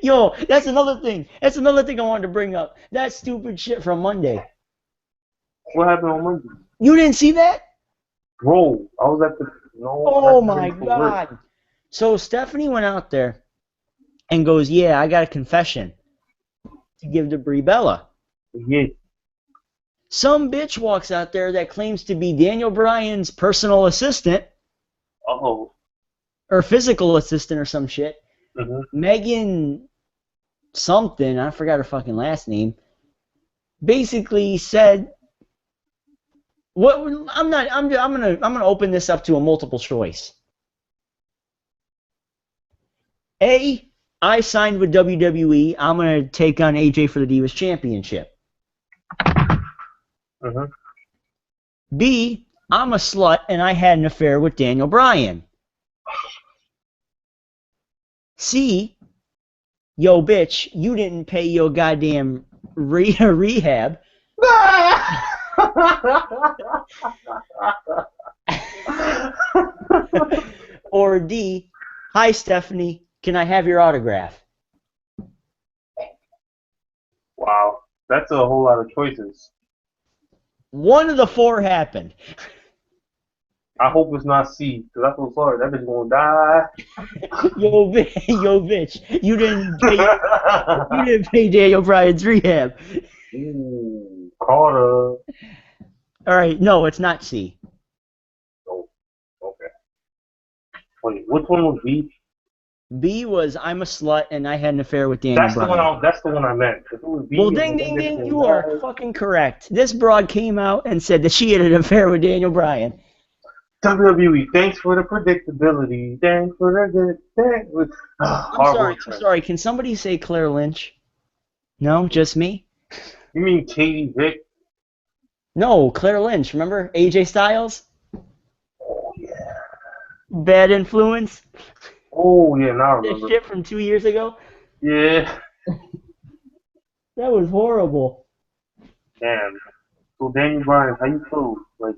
Yo, that's another thing. That's another thing I wanted to bring up. That stupid shit from Monday.
What happened on Monday?
You didn't see that?
Bro, I was at the... No.
Oh, my God. So Stephanie went out there and goes, yeah, I got a confession to give to Brie Bella.
Yeah.
Some bitch walks out there that claims to be Daniel Bryan's personal assistant.
Uh-oh.
Or physical assistant or some shit.
Mm-hmm.
Megan something, I forgot her fucking last name, basically said, "What? I'm gonna open this up to a multiple choice. A, I signed with WWE. I'm gonna take on AJ for the Divas Championship.
Mm-hmm.
B, I'm a slut and I had an affair with Daniel Bryan. C, yo, bitch, you didn't pay your goddamn rehab. Or D, hi, Stephanie, can I have your autograph?
Wow, that's a whole lot of choices.
One of the four happened.
I hope it's not C, because I feel sorry. That bitch gonna die.
Yo, bitch, you didn't pay Daniel Bryan's rehab.
Ooh, Carter.
All right, no, it's not C.
Oh, okay. Wait, which one was B?
B was I'm a slut and I had an affair with Daniel Bryan.
That's the one I meant. If it was B,
Well, ding, ding, ding, you are fucking correct. This broad came out and said that she had an affair with Daniel Bryan.
WWE, thanks for the predictability. Thanks for the thanks.
I'm sorry. Can somebody say Claire Lynch? No, just me?
You mean Katie Vick?
No, Claire Lynch. Remember AJ Styles?
Oh, yeah.
Bad Influence?
Oh, yeah, now I remember.
That shit from 2 years ago?
Yeah.
That was horrible.
Damn. So, Daniel Bryan, how you feel? Like,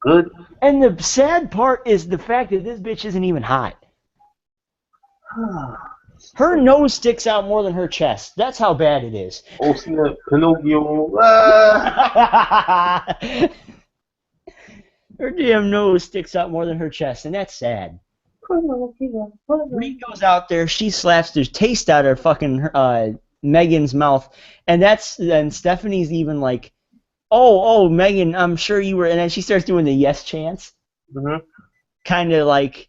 good?
And the sad part is the fact that this bitch isn't even hot. Her nose sticks out more than her chest. That's how bad it is.
Oh, see that Pinocchio.
Her damn nose sticks out more than her chest, and that's sad. Brie goes out there, she slaps the taste out of fucking Megan's mouth, and then Stephanie's even like, oh, Megan, I'm sure you were, and then she starts doing the yes chants.
Mm-hmm.
Kind of like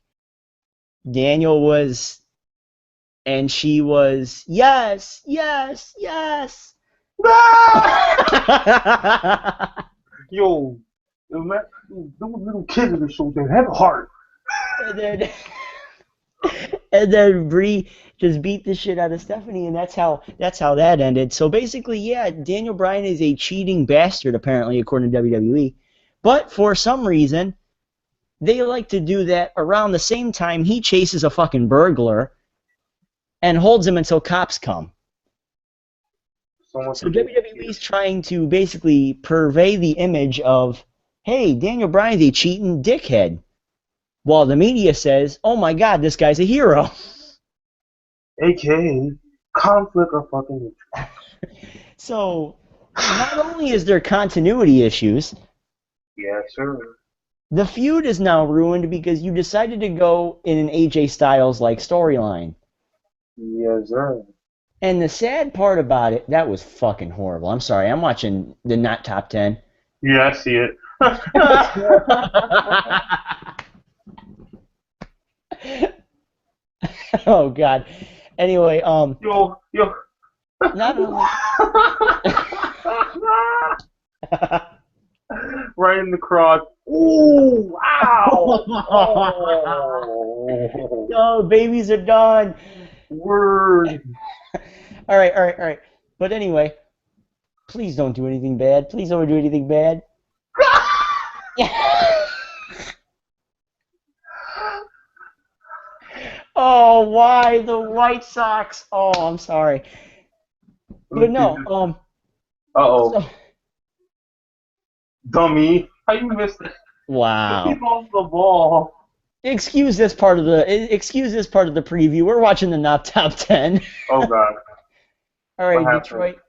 Daniel was, and she was, yes, yes, yes.
Yo, those little kids in the show, they have a heart.
And then Brie just beat the shit out of Stephanie, and that's how that ended. So basically, yeah, Daniel Bryan is a cheating bastard, apparently, according to WWE. But for some reason, they like to do that around the same time he chases a fucking burglar and holds him until cops come. So WWE is trying to basically purvey the image of, hey, Daniel Bryan's a cheating dickhead. While the media says, oh my god, this guy's a hero.
AKA conflict of fucking interest.
So, not only is there continuity issues,
yeah, sure.
The feud is now ruined because you decided to go in an AJ Styles-like storyline.
Yes, sir.
And the sad part about it, that was fucking horrible. I'm sorry, I'm watching the Not Top 10.
Yeah, I see it.
Oh god. Anyway,
Yo.
Not only
right in the crotch. Ooh, wow. Oh.
No, babies are done.
Word.
All right. But anyway, please don't do anything bad. Please don't do anything bad. Oh, why the White Sox? Oh, I'm sorry. But no,
Uh-oh.
So,
dummy. How you missed it?
wow.
Keep off the ball.
Excuse this part of the preview. We're watching the Not Top 10.
Oh god.
All right, Detroit.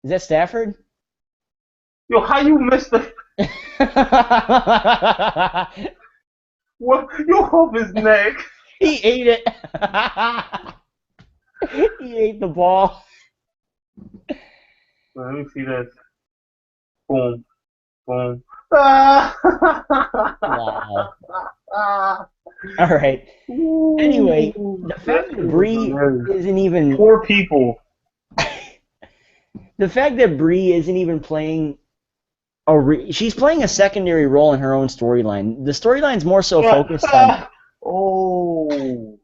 Is that Stafford?
Yo, how you missed it? What? You off his neck.
He ate it. He ate the ball.
Let me see this. Boom. Boom. Wow.
All right. Anyway, the fact that Brie isn't even...
Poor people.
The fact that Brie isn't even playing... she's playing a secondary role in her own storyline. The storyline's more so focused on...
Oh.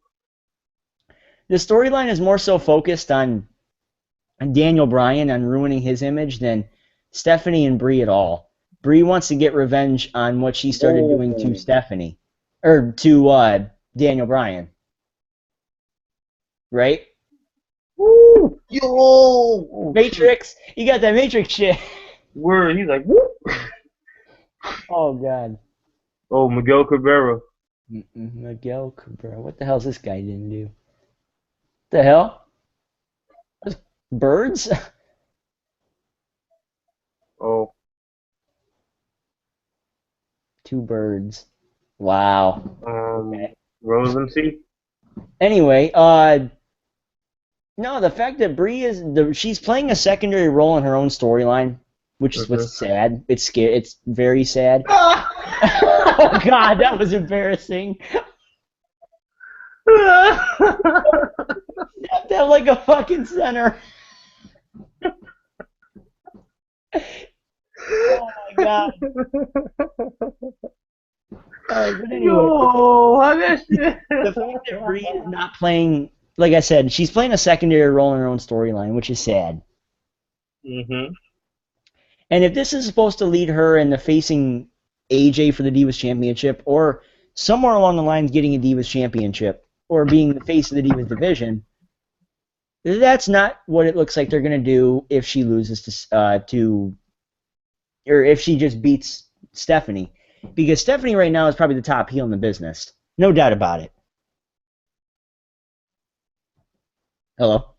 The storyline is more so focused on Daniel Bryan and ruining his image than Stephanie and Brie at all. Brie wants to get revenge on what she started doing to Stephanie, or to Daniel Bryan, right?
Woo! Yo!
Matrix, you got that Matrix shit.
Word, he's like, whoop!
Oh God.
Oh, Miguel Cabrera.
Miguel Cabrera. What the hell's this guy didn't do? The hell? Birds?
Oh.
2 birds. Wow. Okay.
Relevancy?
Anyway, no, the fact that Brie she's playing a secondary role in her own storyline, which is what's sad. It's scary. It's very sad. Oh God, that was embarrassing. Snapped out like a fucking center. Oh my God. But anyway, the fact that Brie is not playing, like I said, she's playing a secondary role in her own storyline, which is sad.
Mm-hmm.
And if this is supposed to lead her into facing AJ for the Divas Championship, or somewhere along the lines getting a Divas Championship, or being the face of the Divas division, that's not what it looks like they're going to do if she loses or if she just beats Stephanie. Because Stephanie right now is probably the top heel in the business. No doubt about it. Hello?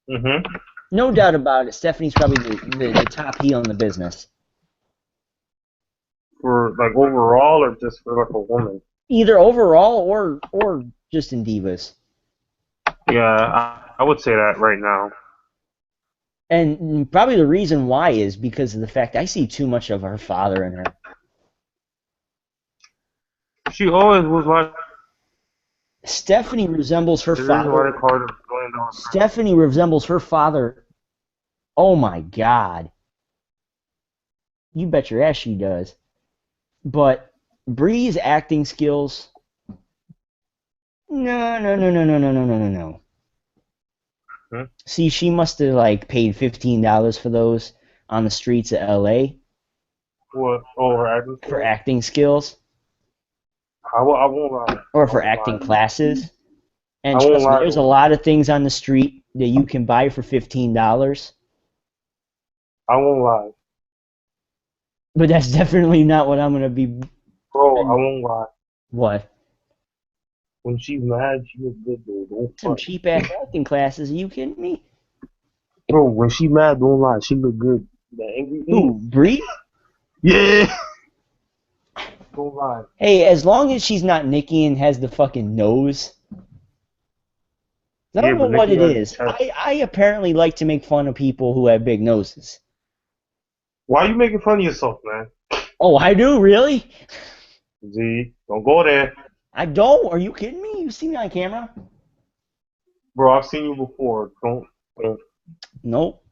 Mm-hmm.
No doubt about it. Stephanie's probably the top heel in the business.
For, like, overall or just for, like, a woman?
Either overall or just in Divas.
Yeah, I would say that right now.
And probably the reason why is because of the fact I see too much of her father in her.
She always was like...
Stephanie resembles her father. Stephanie resembles her father. Oh my God. You bet your ass she does. But Brie's acting skills... No.
Hmm?
See, she must have like paid $15 for those on the streets of LA.
What? Oh, her acting skills?
For acting skills.
I won't lie.
Or for acting classes. And
I won't
trust me,
lie.
there's a lot of things on the street that you can buy for $15.
I won't lie.
But that's definitely not what I'm going to be...
Bro, I won't lie.
What?
When she's mad, she is good, dude. Don't
Some cheap-ass acting classes. Are you kidding me?
Bro, when she mad, don't lie. She look good. The angry
Who, Brie?
Yeah. Don't lie.
Hey, as long as she's not Nikki and has the fucking nose... I don't know what it is. I apparently like to make fun of people who have big noses.
Why are you making fun of yourself, man?
Oh, I do? Really?
Z, don't go there.
I don't? Are you kidding me? You've seen me on camera?
Bro, I've seen you before. Don't.
Nope.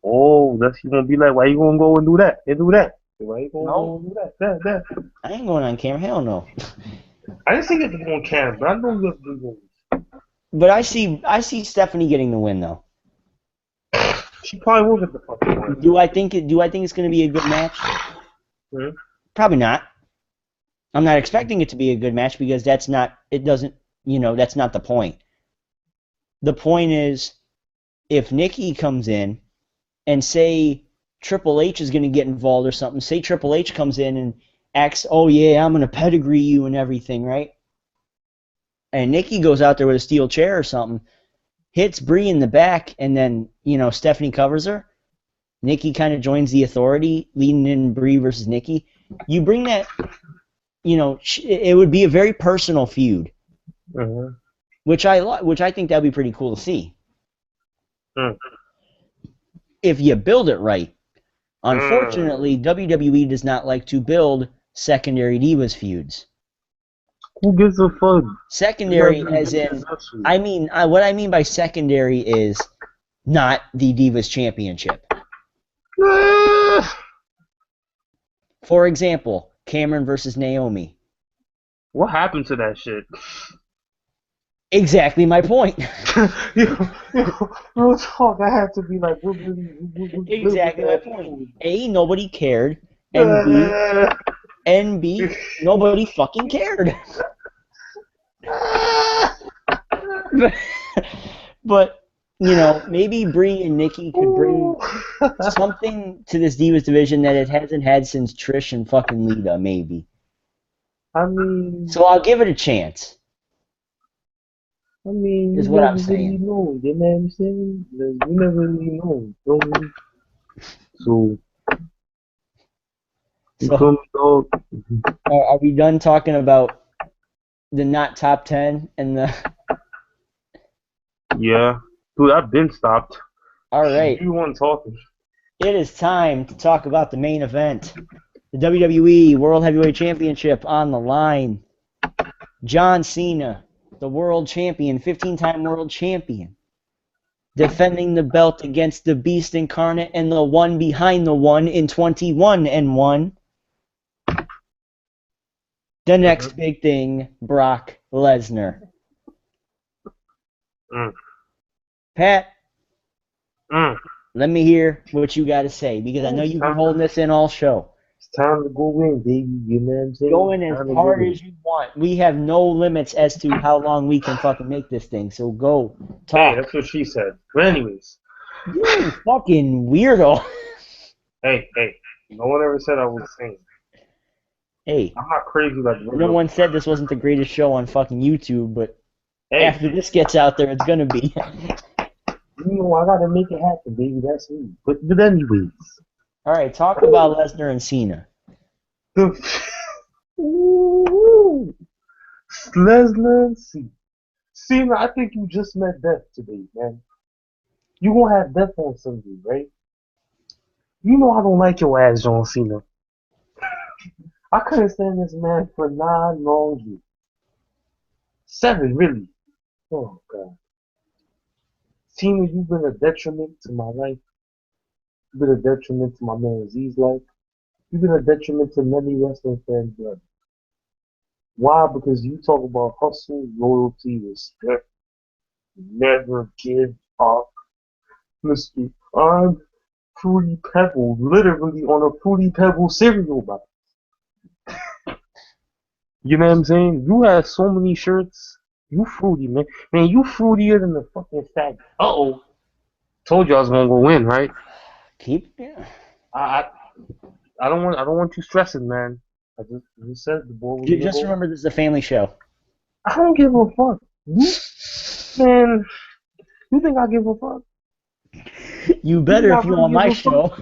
Oh, that's you gonna be like, why you gonna go and do that? And do that. Why you gonna go and do that? That.
I ain't going on camera. Hell no.
I didn't think it to go on camera, but I know you have to do this.
But I see Stephanie getting the win though.
She probably will get the fucking win.
Do I think it's going to be a good match?
Hmm?
Probably not. I'm not expecting it to be a good match because that's not the point. The point is if Nikki comes in and say Triple H is going to get involved or something, say Triple H comes in and acts, "Oh yeah, I'm going to pedigree you and everything," right? And Nikki goes out there with a steel chair or something, hits Brie in the back, and then, Stephanie covers her. Nikki kind of joins the Authority, leading in Brie versus Nikki. You bring that, it would be a very personal feud, which I think that would be pretty cool to see. If you build it right. Unfortunately, WWE does not like to build secondary Divas feuds.
Who gives a fuck?
Secondary, as in, what I mean by secondary is not the Divas Championship. For example, Cameron versus Naomi.
What happened to that shit?
Exactly my point.
Real talk, I had to be like,
exactly my point. A, nobody cared. And B, nobody fucking cared. But, you know, maybe Bree and Nikki could bring something to this Divas division that it hasn't had since Trish and fucking Lita, maybe.
I mean...
So I'll give it a chance. Is
you
what
never
I'm saying.
really know, you know what I'm saying? You never really know, you feel me? So, you feel me, dog?
Are we done talking about the not top 10 and the...
Yeah. Dude, I've been stopped.
All right.
You weren't talking.
It is time to talk about the main event. The WWE World Heavyweight Championship on the line. John Cena, the world champion, 15-time world champion, defending the belt against the Beast Incarnate and the one behind the one in 21-1. The next big thing, Brock Lesnar. Pat, let me hear what you got to say, because I know you've been holding this in all show.
It's time to go in, baby. You know what I'm saying?
Go in as hard as you want. We have no limits as to how long we can fucking make this thing, so go talk.
Hey, that's what she said. But anyways.
You fucking weirdo.
Hey, no one ever said I was sane.
Hey,
I'm not crazy like you.
No one said this wasn't the greatest show on fucking YouTube, but after this gets out there, it's gonna be.
You know, I gotta make it happen, baby. That's me. But anyways.
All right, talk about Lesnar and Cena.
Lesnar and Cena. Cena, I think you just met death today, man. You gonna have death on Sunday, right? You know I don't like your ass, John Cena. I couldn't stand this man for 9 long years. 7, really. Oh, God. Cena, you've been a detriment to my life. You've been a detriment to my man Z's life. You've been a detriment to many wrestling fans' life. Why? Because you talk about hustle, loyalty, respect. Never give up. Listen, I'm Fruity Pebble, literally on a Fruity Pebble cereal box. You know what I'm saying? You have so many shirts. You fruity, man. Man, you fruitier than the fucking fact. Uh-oh. Told you I was gonna go in, right? I don't want you stressing, man. I just said the boy was
Just remember, this is a family show.
I don't give a fuck. Man, you think I give a fuck?
You better if you on my show.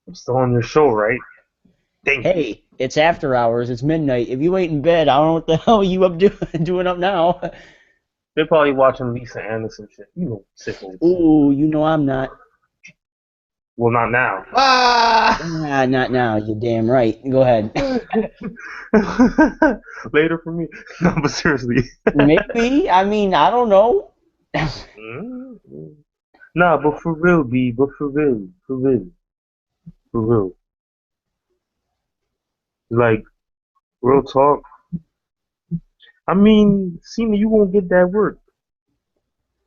I'm still on your show, right?
Hey, it's after hours. It's midnight. If you ain't in bed, I don't know what the hell you up doing up now.
They're probably watching Lisa Anderson shit. You know, sickos.
Ooh, you know I'm not.
Well, not now.
Not now. You're damn right. Go ahead.
Later for me. No, but seriously.
Maybe. I mean, I don't know.
Nah, but for real, B. But for real. Like, real talk. I mean, Cena, you gonna get that work.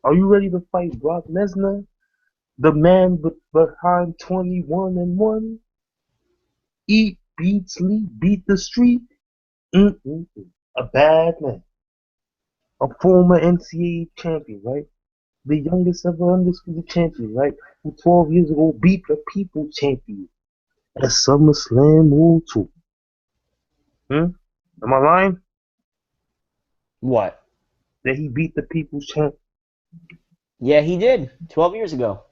Are you ready to fight Brock Lesnar? The man behind 21-1? Eat, beat, sleep, beat the street? A bad man. A former NCAA champion, right? The youngest ever undisputed champion, right? Who 12 years ago beat the people champion at SummerSlam 02. Am I lying?
What?
That he beat the people's champ.
Yeah, he did. 12 years ago.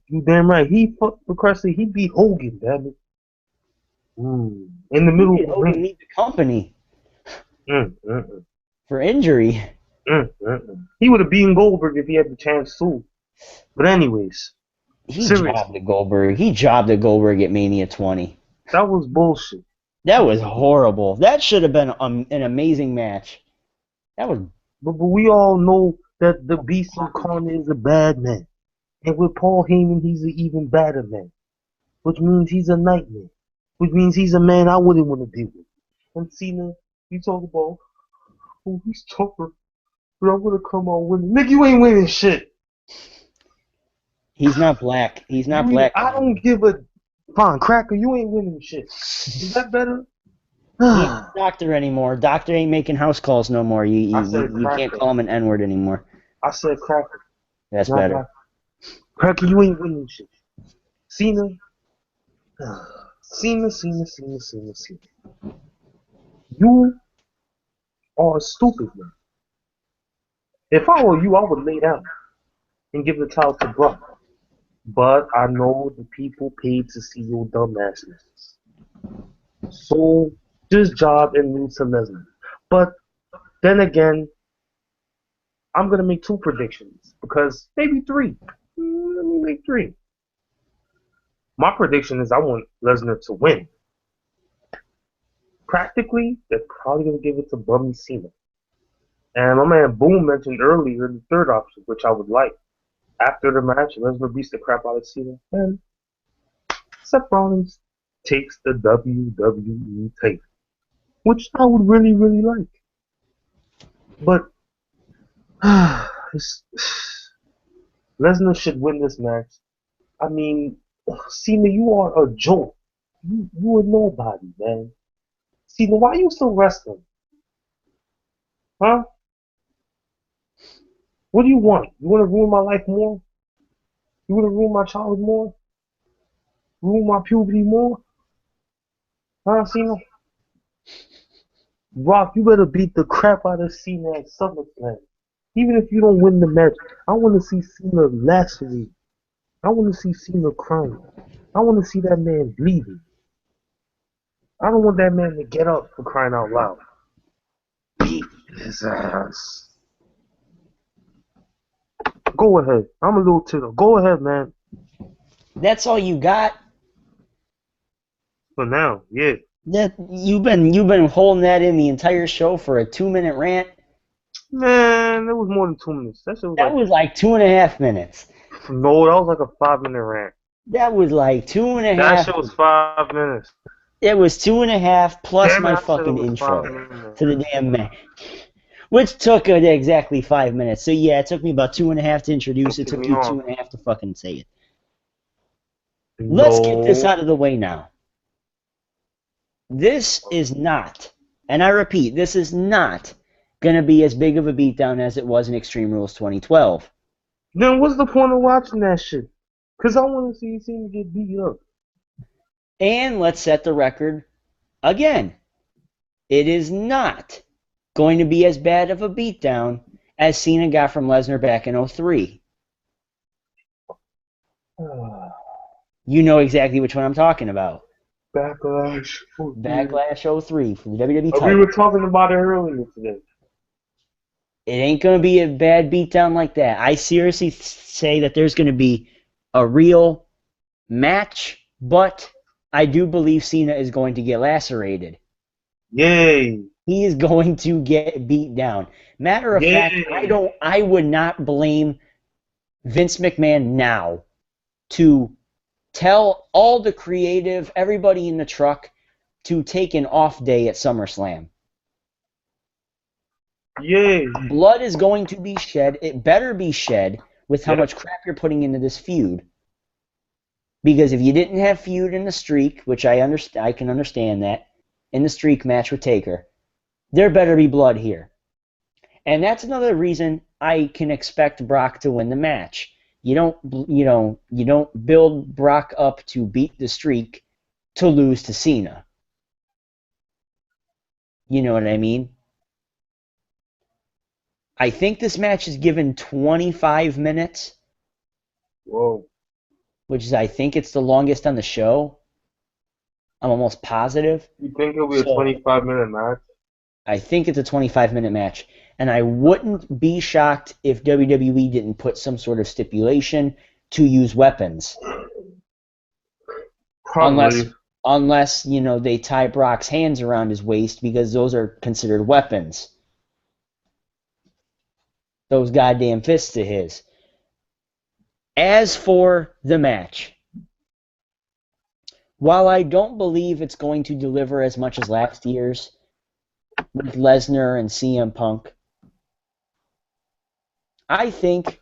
You damn right. He beat Hogan, damn it. In the middle of the
Hogan leave the company. For injury.
He would have beaten Goldberg if he had the chance too. But anyways.
He jobbed at Goldberg at Mania 20.
That was bullshit.
That was horrible. That should have been an amazing match. That was.
But we all know that the Beast Incarnate is a bad man. And with Paul Heyman, he's an even badder man. Which means he's a nightmare. Which means he's a man I wouldn't want to deal with. And Cena, you talk about, oh, he's tougher. But I'm going to come out winning. Nigga, you ain't winning shit.
He's not black. He's not black.
I don't give a Fine, Cracker, you ain't winning shit. Is that better?
He's not a doctor anymore. Doctor ain't making house calls no more. You can't
Cracker.
call him an N-word anymore.
I said Cracker.
That's better.
Cracker, you ain't winning shit. Cena. Cena. You are stupid, man. If I were you, I would lay down and give the title to Brock. But I know the people paid to see your dumb asses. So just job and lose to Lesnar. But then again, I'm gonna make 2 predictions because maybe 3. Let me make 3. My prediction is I want Lesnar to win. Practically, they're probably gonna give it to Bummy Cena. And my man Boom mentioned earlier the 3rd option, which I would like. After the match, Lesnar beats the crap out of Cena, and Seth Rollins takes the WWE title, which I would really, really like. But Lesnar should win this match. I mean, Cena, you are a joke. You are nobody, man. Cena, why are you still wrestling? Huh? What do you want? You want to ruin my life more? You want to ruin my childhood more? Ruin my puberty more? Huh, Cena? Rock, you better beat the crap out of Cena at SummerSlam. Even if you don't win the match, I want to see Cena lacerate. I want to see Cena crying. I want to see that man bleeding. I don't want that man to get up for crying out loud. Beat his ass. Go ahead. I'm a little titter. Go ahead, man.
That's all you got?
For now, yeah.
You've been holding that in the entire show for a 2-minute rant?
Man, that was more than 2 minutes. That
was like 2.5 minutes.
No, that was like a 5-minute rant.
That was like 2.5.
That shit was 5 minutes.
It was 2.5 plus my fucking intro to the damn match, which took exactly 5 minutes. So yeah, it took me about 2.5 to introduce it. It took you 2.5 to fucking say it. Let's get this out of the way now. This is not, and I repeat, this is not going to be as big of a beatdown as it was in Extreme Rules 2012.
Then what's the point of watching that shit? Because I want to see Cena get beat up.
And let's set the record again. It is not going to be as bad of a beatdown as Cena got from Lesnar back in 2003. You know exactly which one I'm talking about.
Backlash 03.
Backlash 03 for the WWE title.
We were talking about it earlier today.
It ain't going to be a bad beatdown like that. I seriously say that there's going to be a real match, but I do believe Cena is going to get lacerated.
Yay.
He is going to get beat down. Matter of fact, I would not blame Vince McMahon now to tell all the creative, everybody in the truck, to take an off day at SummerSlam.
Yay.
Blood is going to be shed. It better be shed with how much crap you're putting into this feud. Because if you didn't have feud in the streak, which I can understand that, in the streak match with Taker, there better be blood here. And that's another reason I can expect Brock to win the match. You don't build Brock up to beat the streak to lose to Cena. You know what I mean? I think this match is given 25 minutes.
Whoa.
Which is, I think it's the longest on the show. I'm almost positive.
You think it'll be a 25-minute match?
I think it's a 25-minute match. And I wouldn't be shocked if WWE didn't put some sort of stipulation to use weapons.
Probably.
Unless, they tie Brock's hands around his waist, because those are considered weapons. Those goddamn fists of his. As for the match, while I don't believe it's going to deliver as much as last year's with Lesnar and CM Punk, I think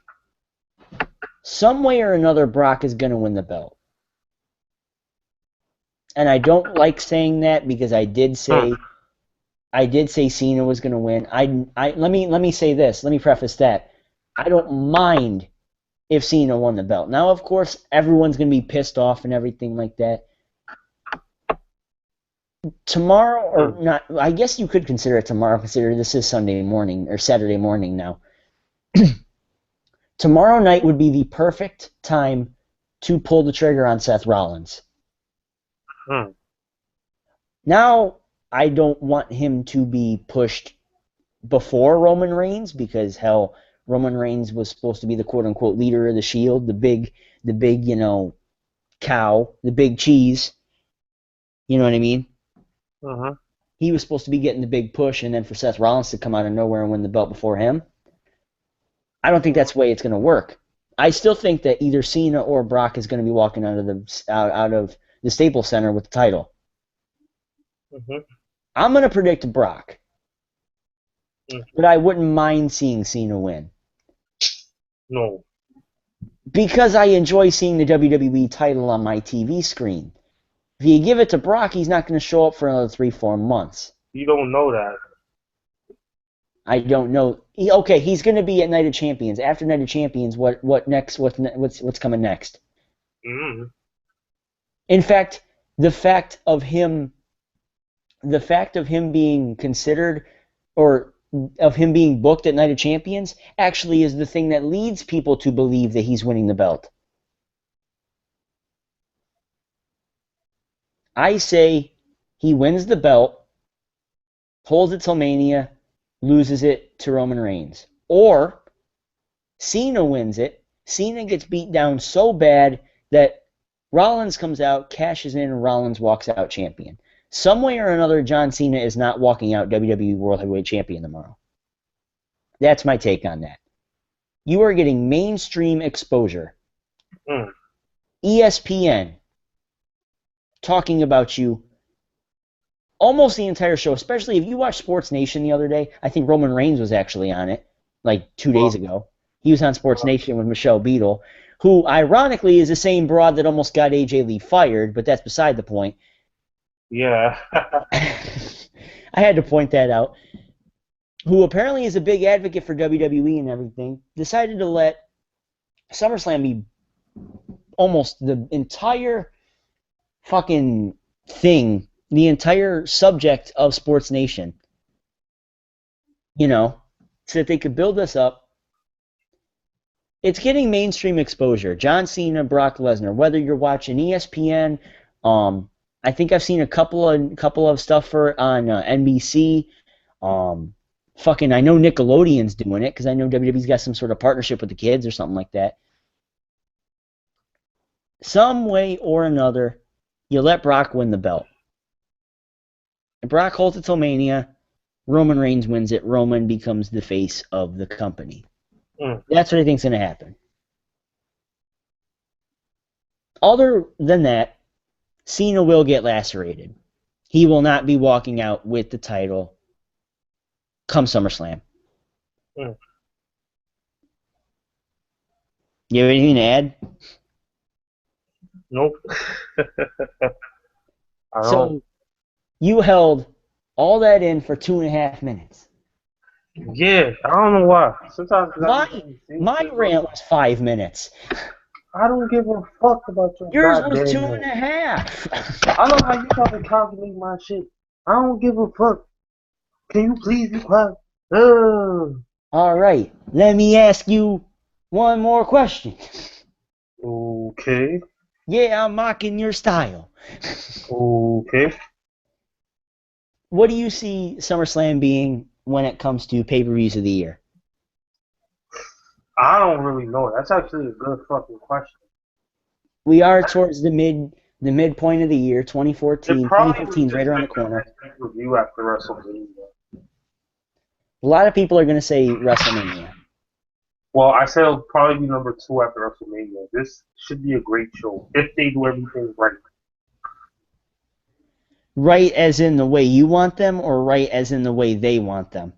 some way or another Brock is going to win the belt. and I don't like saying that because I did say Cena was going to win. Let me say this. Let me preface that. I don't mind if Cena won the belt. Now, of course, everyone's going to be pissed off and everything like that. Tomorrow, or not, I guess you could consider it tomorrow, consider this is Sunday morning, or Saturday morning now. Tomorrow night would be the perfect time to pull the trigger on Seth Rollins. Now, I don't want him to be pushed before Roman Reigns, because, hell, Roman Reigns was supposed to be the quote-unquote leader of the Shield, the big, cow, the big cheese. You know what I mean? He was supposed to be getting the big push, and then for Seth Rollins to come out of nowhere and win the belt before him. I don't think that's the way it's going to work. I still think that either Cena or Brock is going to be walking out of the Staples Center with the title. I'm going to predict Brock, but I wouldn't mind seeing Cena win.
No.
Because I enjoy seeing the WWE title on my TV screen. If you give it to Brock, he's not going to show up for another 3-4 months.
You don't know that.
I don't know. Okay, he's going to be at Night of Champions. After Night of Champions, what next? What's coming next? In fact, the fact of him being considered, or of him being booked at Night of Champions, actually is the thing that leads people to believe that he's winning the belt. I say he wins the belt, holds it till Mania, loses it to Roman Reigns. Or Cena wins it. Cena gets beat down so bad that Rollins comes out, cashes in, and Rollins walks out champion. Some way or another, John Cena is not walking out WWE World Heavyweight Champion tomorrow. That's my take on that. You are getting mainstream exposure. ESPN talking about you almost the entire show, especially if you watched Sports Nation the other day. I think Roman Reigns was actually on it, like 2 days ago. He was on Sports Nation with Michelle Beadle, who ironically is the same broad that almost got AJ Lee fired, but that's beside the point.
Yeah.
I had to point that out. Who apparently is a big advocate for WWE and everything, decided to let SummerSlam be almost the entire fucking thing, the entire subject of Sports Nation. You know, so that they could build us up. It's getting mainstream exposure. John Cena, Brock Lesnar, whether you're watching ESPN, I think I've seen a couple of stuff for on NBC. I know Nickelodeon's doing it because I know WWE's got some sort of partnership with the kids or something like that. Some way or another, you let Brock win the belt. And Brock holds it till Mania. Roman Reigns wins it. Roman becomes the face of the company. That's what I think's going to happen. Other than that, Cena will get lacerated. He will not be walking out with the title come SummerSlam. You have anything to add?
Nope.
So, you held all that in for 2.5 minutes.
Yeah, I don't know why. Sometimes
my rant was 5 minutes.
I don't give a fuck about your
Yours was 2.5.
I know how you try to calculate my shit. I don't give a fuck. Can you please be quiet?
All right, let me ask you one more question.
Okay.
Yeah, I'm mocking your style.
Okay.
What do you see SummerSlam being when it comes to pay-per-views of the year?
I don't really know. That's actually a good fucking question.
We are towards the midpoint of the year, 2014. 2015 is right around the corner.
Review after WrestleMania.
A lot of people are going to say WrestleMania.
Well, I said it'll probably be number 2 after WrestleMania. This should be a great show if they do everything right.
Right as in the way you want them, or right as in the way they want them?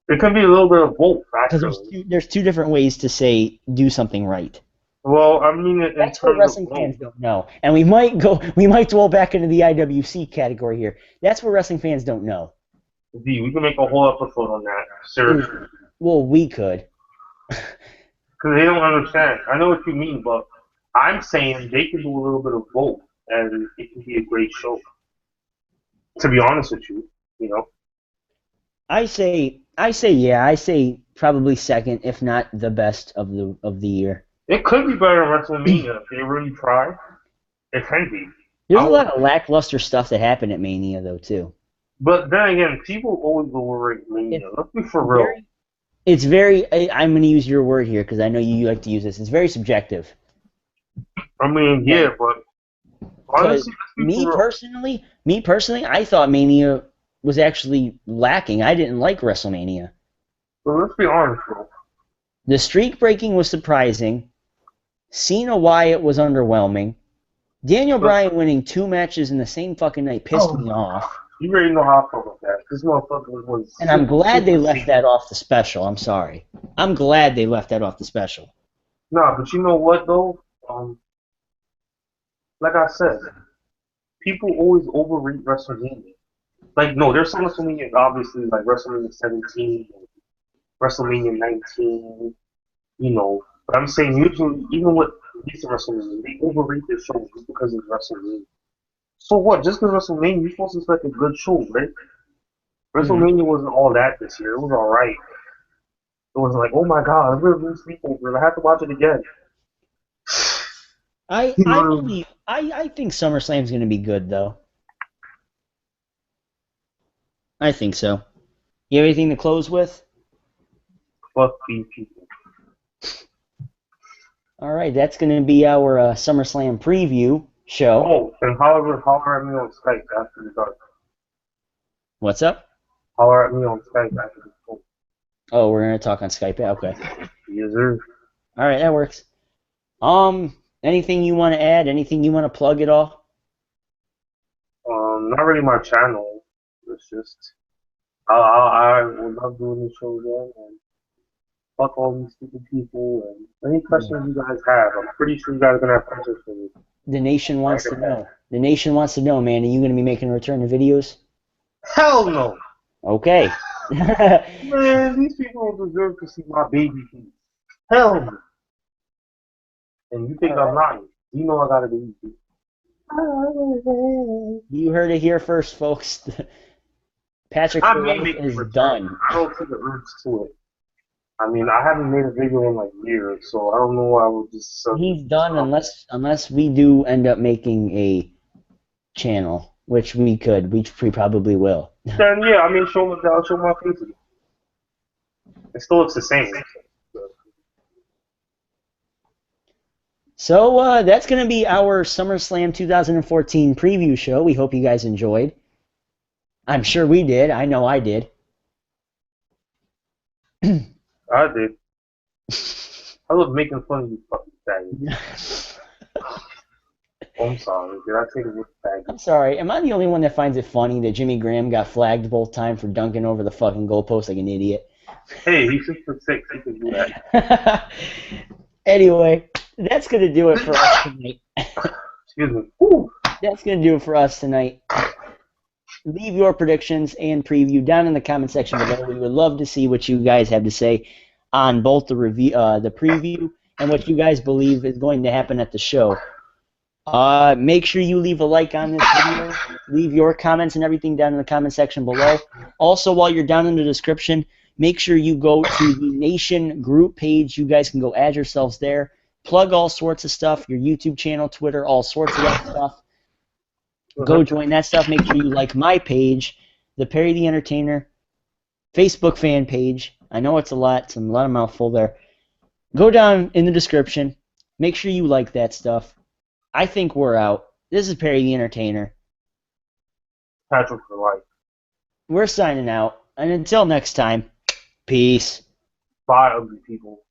It could be a little bit of both, actually.
Because there's two different ways to say do something right.
Well, I mean, in
That's what
terms of
wrestling fans don't know. And we might dwell back into the IWC category here. That's what wrestling fans don't know.
we can make a whole episode on that. Seriously.
Well, we could.
Because they don't understand. I know what you mean, but I'm saying they can do a little bit of both, and it can be a great show. To be honest with you, you know.
I say yeah. I say probably second, if not the best of the year.
It could be better than WrestleMania if they really try. It can be.
There's a lot of lackluster stuff that happened at Mania, though, too.
But then again, people always overrate Mania. Let's be for real.
It's very. I'm going to use your word here because I know you like to use this. It's very subjective.
I mean, yeah, but honestly,
me personally, I thought Mania was actually lacking. I didn't like WrestleMania.
But let's be honest, bro.
The streak breaking was surprising. Cena Wyatt was underwhelming. Daniel Bryan winning 2 matches in the same fucking night pissed me off.
You already know how I feel about that. This motherfucker was.
And I'm glad they left that off the special. I'm sorry. I'm glad they left that off the special.
Nah, but you know what though? Like I said, people always overrate WrestleMania. Like, no, there's some WrestleMania, obviously, like WrestleMania 17, WrestleMania 19, you know. But I'm saying usually, even with recent WrestleMania, they overrate their shows just because it's WrestleMania. So what? Just because WrestleMania, you're supposed to expect a good show, right? WrestleMania wasn't all that this year. It was all right. It was like, oh my god, I'm gonna lose sleep over it. I have to watch it again.
I think SummerSlam's gonna be good though. I think so. You have anything to close with?
Fuck these people.
All right, that's gonna be our SummerSlam preview show.
Oh, and holler at me on Skype after the dark.
What's up?
Holler at me on Skype after the show.
Oh, we're gonna talk on Skype. Yeah, okay.
Yes, sir.
All right, that works. Anything you want to add? Anything you want to plug at all?
Not really my channel. It's just I would love doing this show again and fuck all these stupid people and any questions you guys have. I'm pretty sure you guys are gonna have questions for me.
The nation wants to know. The nation wants to know, man. Are you gonna be making a return to videos?
Hell no.
Okay.
Man, these people don't deserve to see my baby feet. Hell no. And you think I'm lying? You know I gotta be easy.
You heard it here first, folks. Patricfurlife is done.
I don't see the urge to it. I mean, I haven't made a video in like years, so I don't know why I would just.
He's done unless we do end up making a channel, which we could. We probably will.
Then yeah, I mean, I'll show my face again. It still looks the same.
So that's going to be our SummerSlam 2014 preview show. We hope you guys enjoyed. I'm sure we did. I know I did.
I did. I love making fun of you fucking faggots. Oh, I'm sorry. Did I say the word faggot?
I'm sorry. Am I the only one that finds it funny that Jimmy Graham got flagged both times for dunking over the fucking goalpost like an idiot?
Hey, he's 6'6". He can do that.
Anyway, that's going to do it for us tonight.
Excuse me. Woo.
That's going to do it for us tonight. Leave your predictions and preview down in the comment section below. We would love to see what you guys have to say on both the preview, and what you guys believe is going to happen at the show. Make sure you leave a like on this video. Leave your comments and everything down in the comment section below. Also, while you're down in the description, make sure you go to the Nation group page. You guys can go add yourselves there. Plug all sorts of stuff, your YouTube channel, Twitter, all sorts of that stuff. Go join that stuff. Make sure you like my page, the Perry the Entertainer Facebook fan page. I know it's a lot. It's a lot of mouthful there. Go down in the description. Make sure you like that stuff. I think we're out. This is Perry the Entertainer.
Patricfurlife.
We're signing out. And until next time, peace.
Bye, ugly people.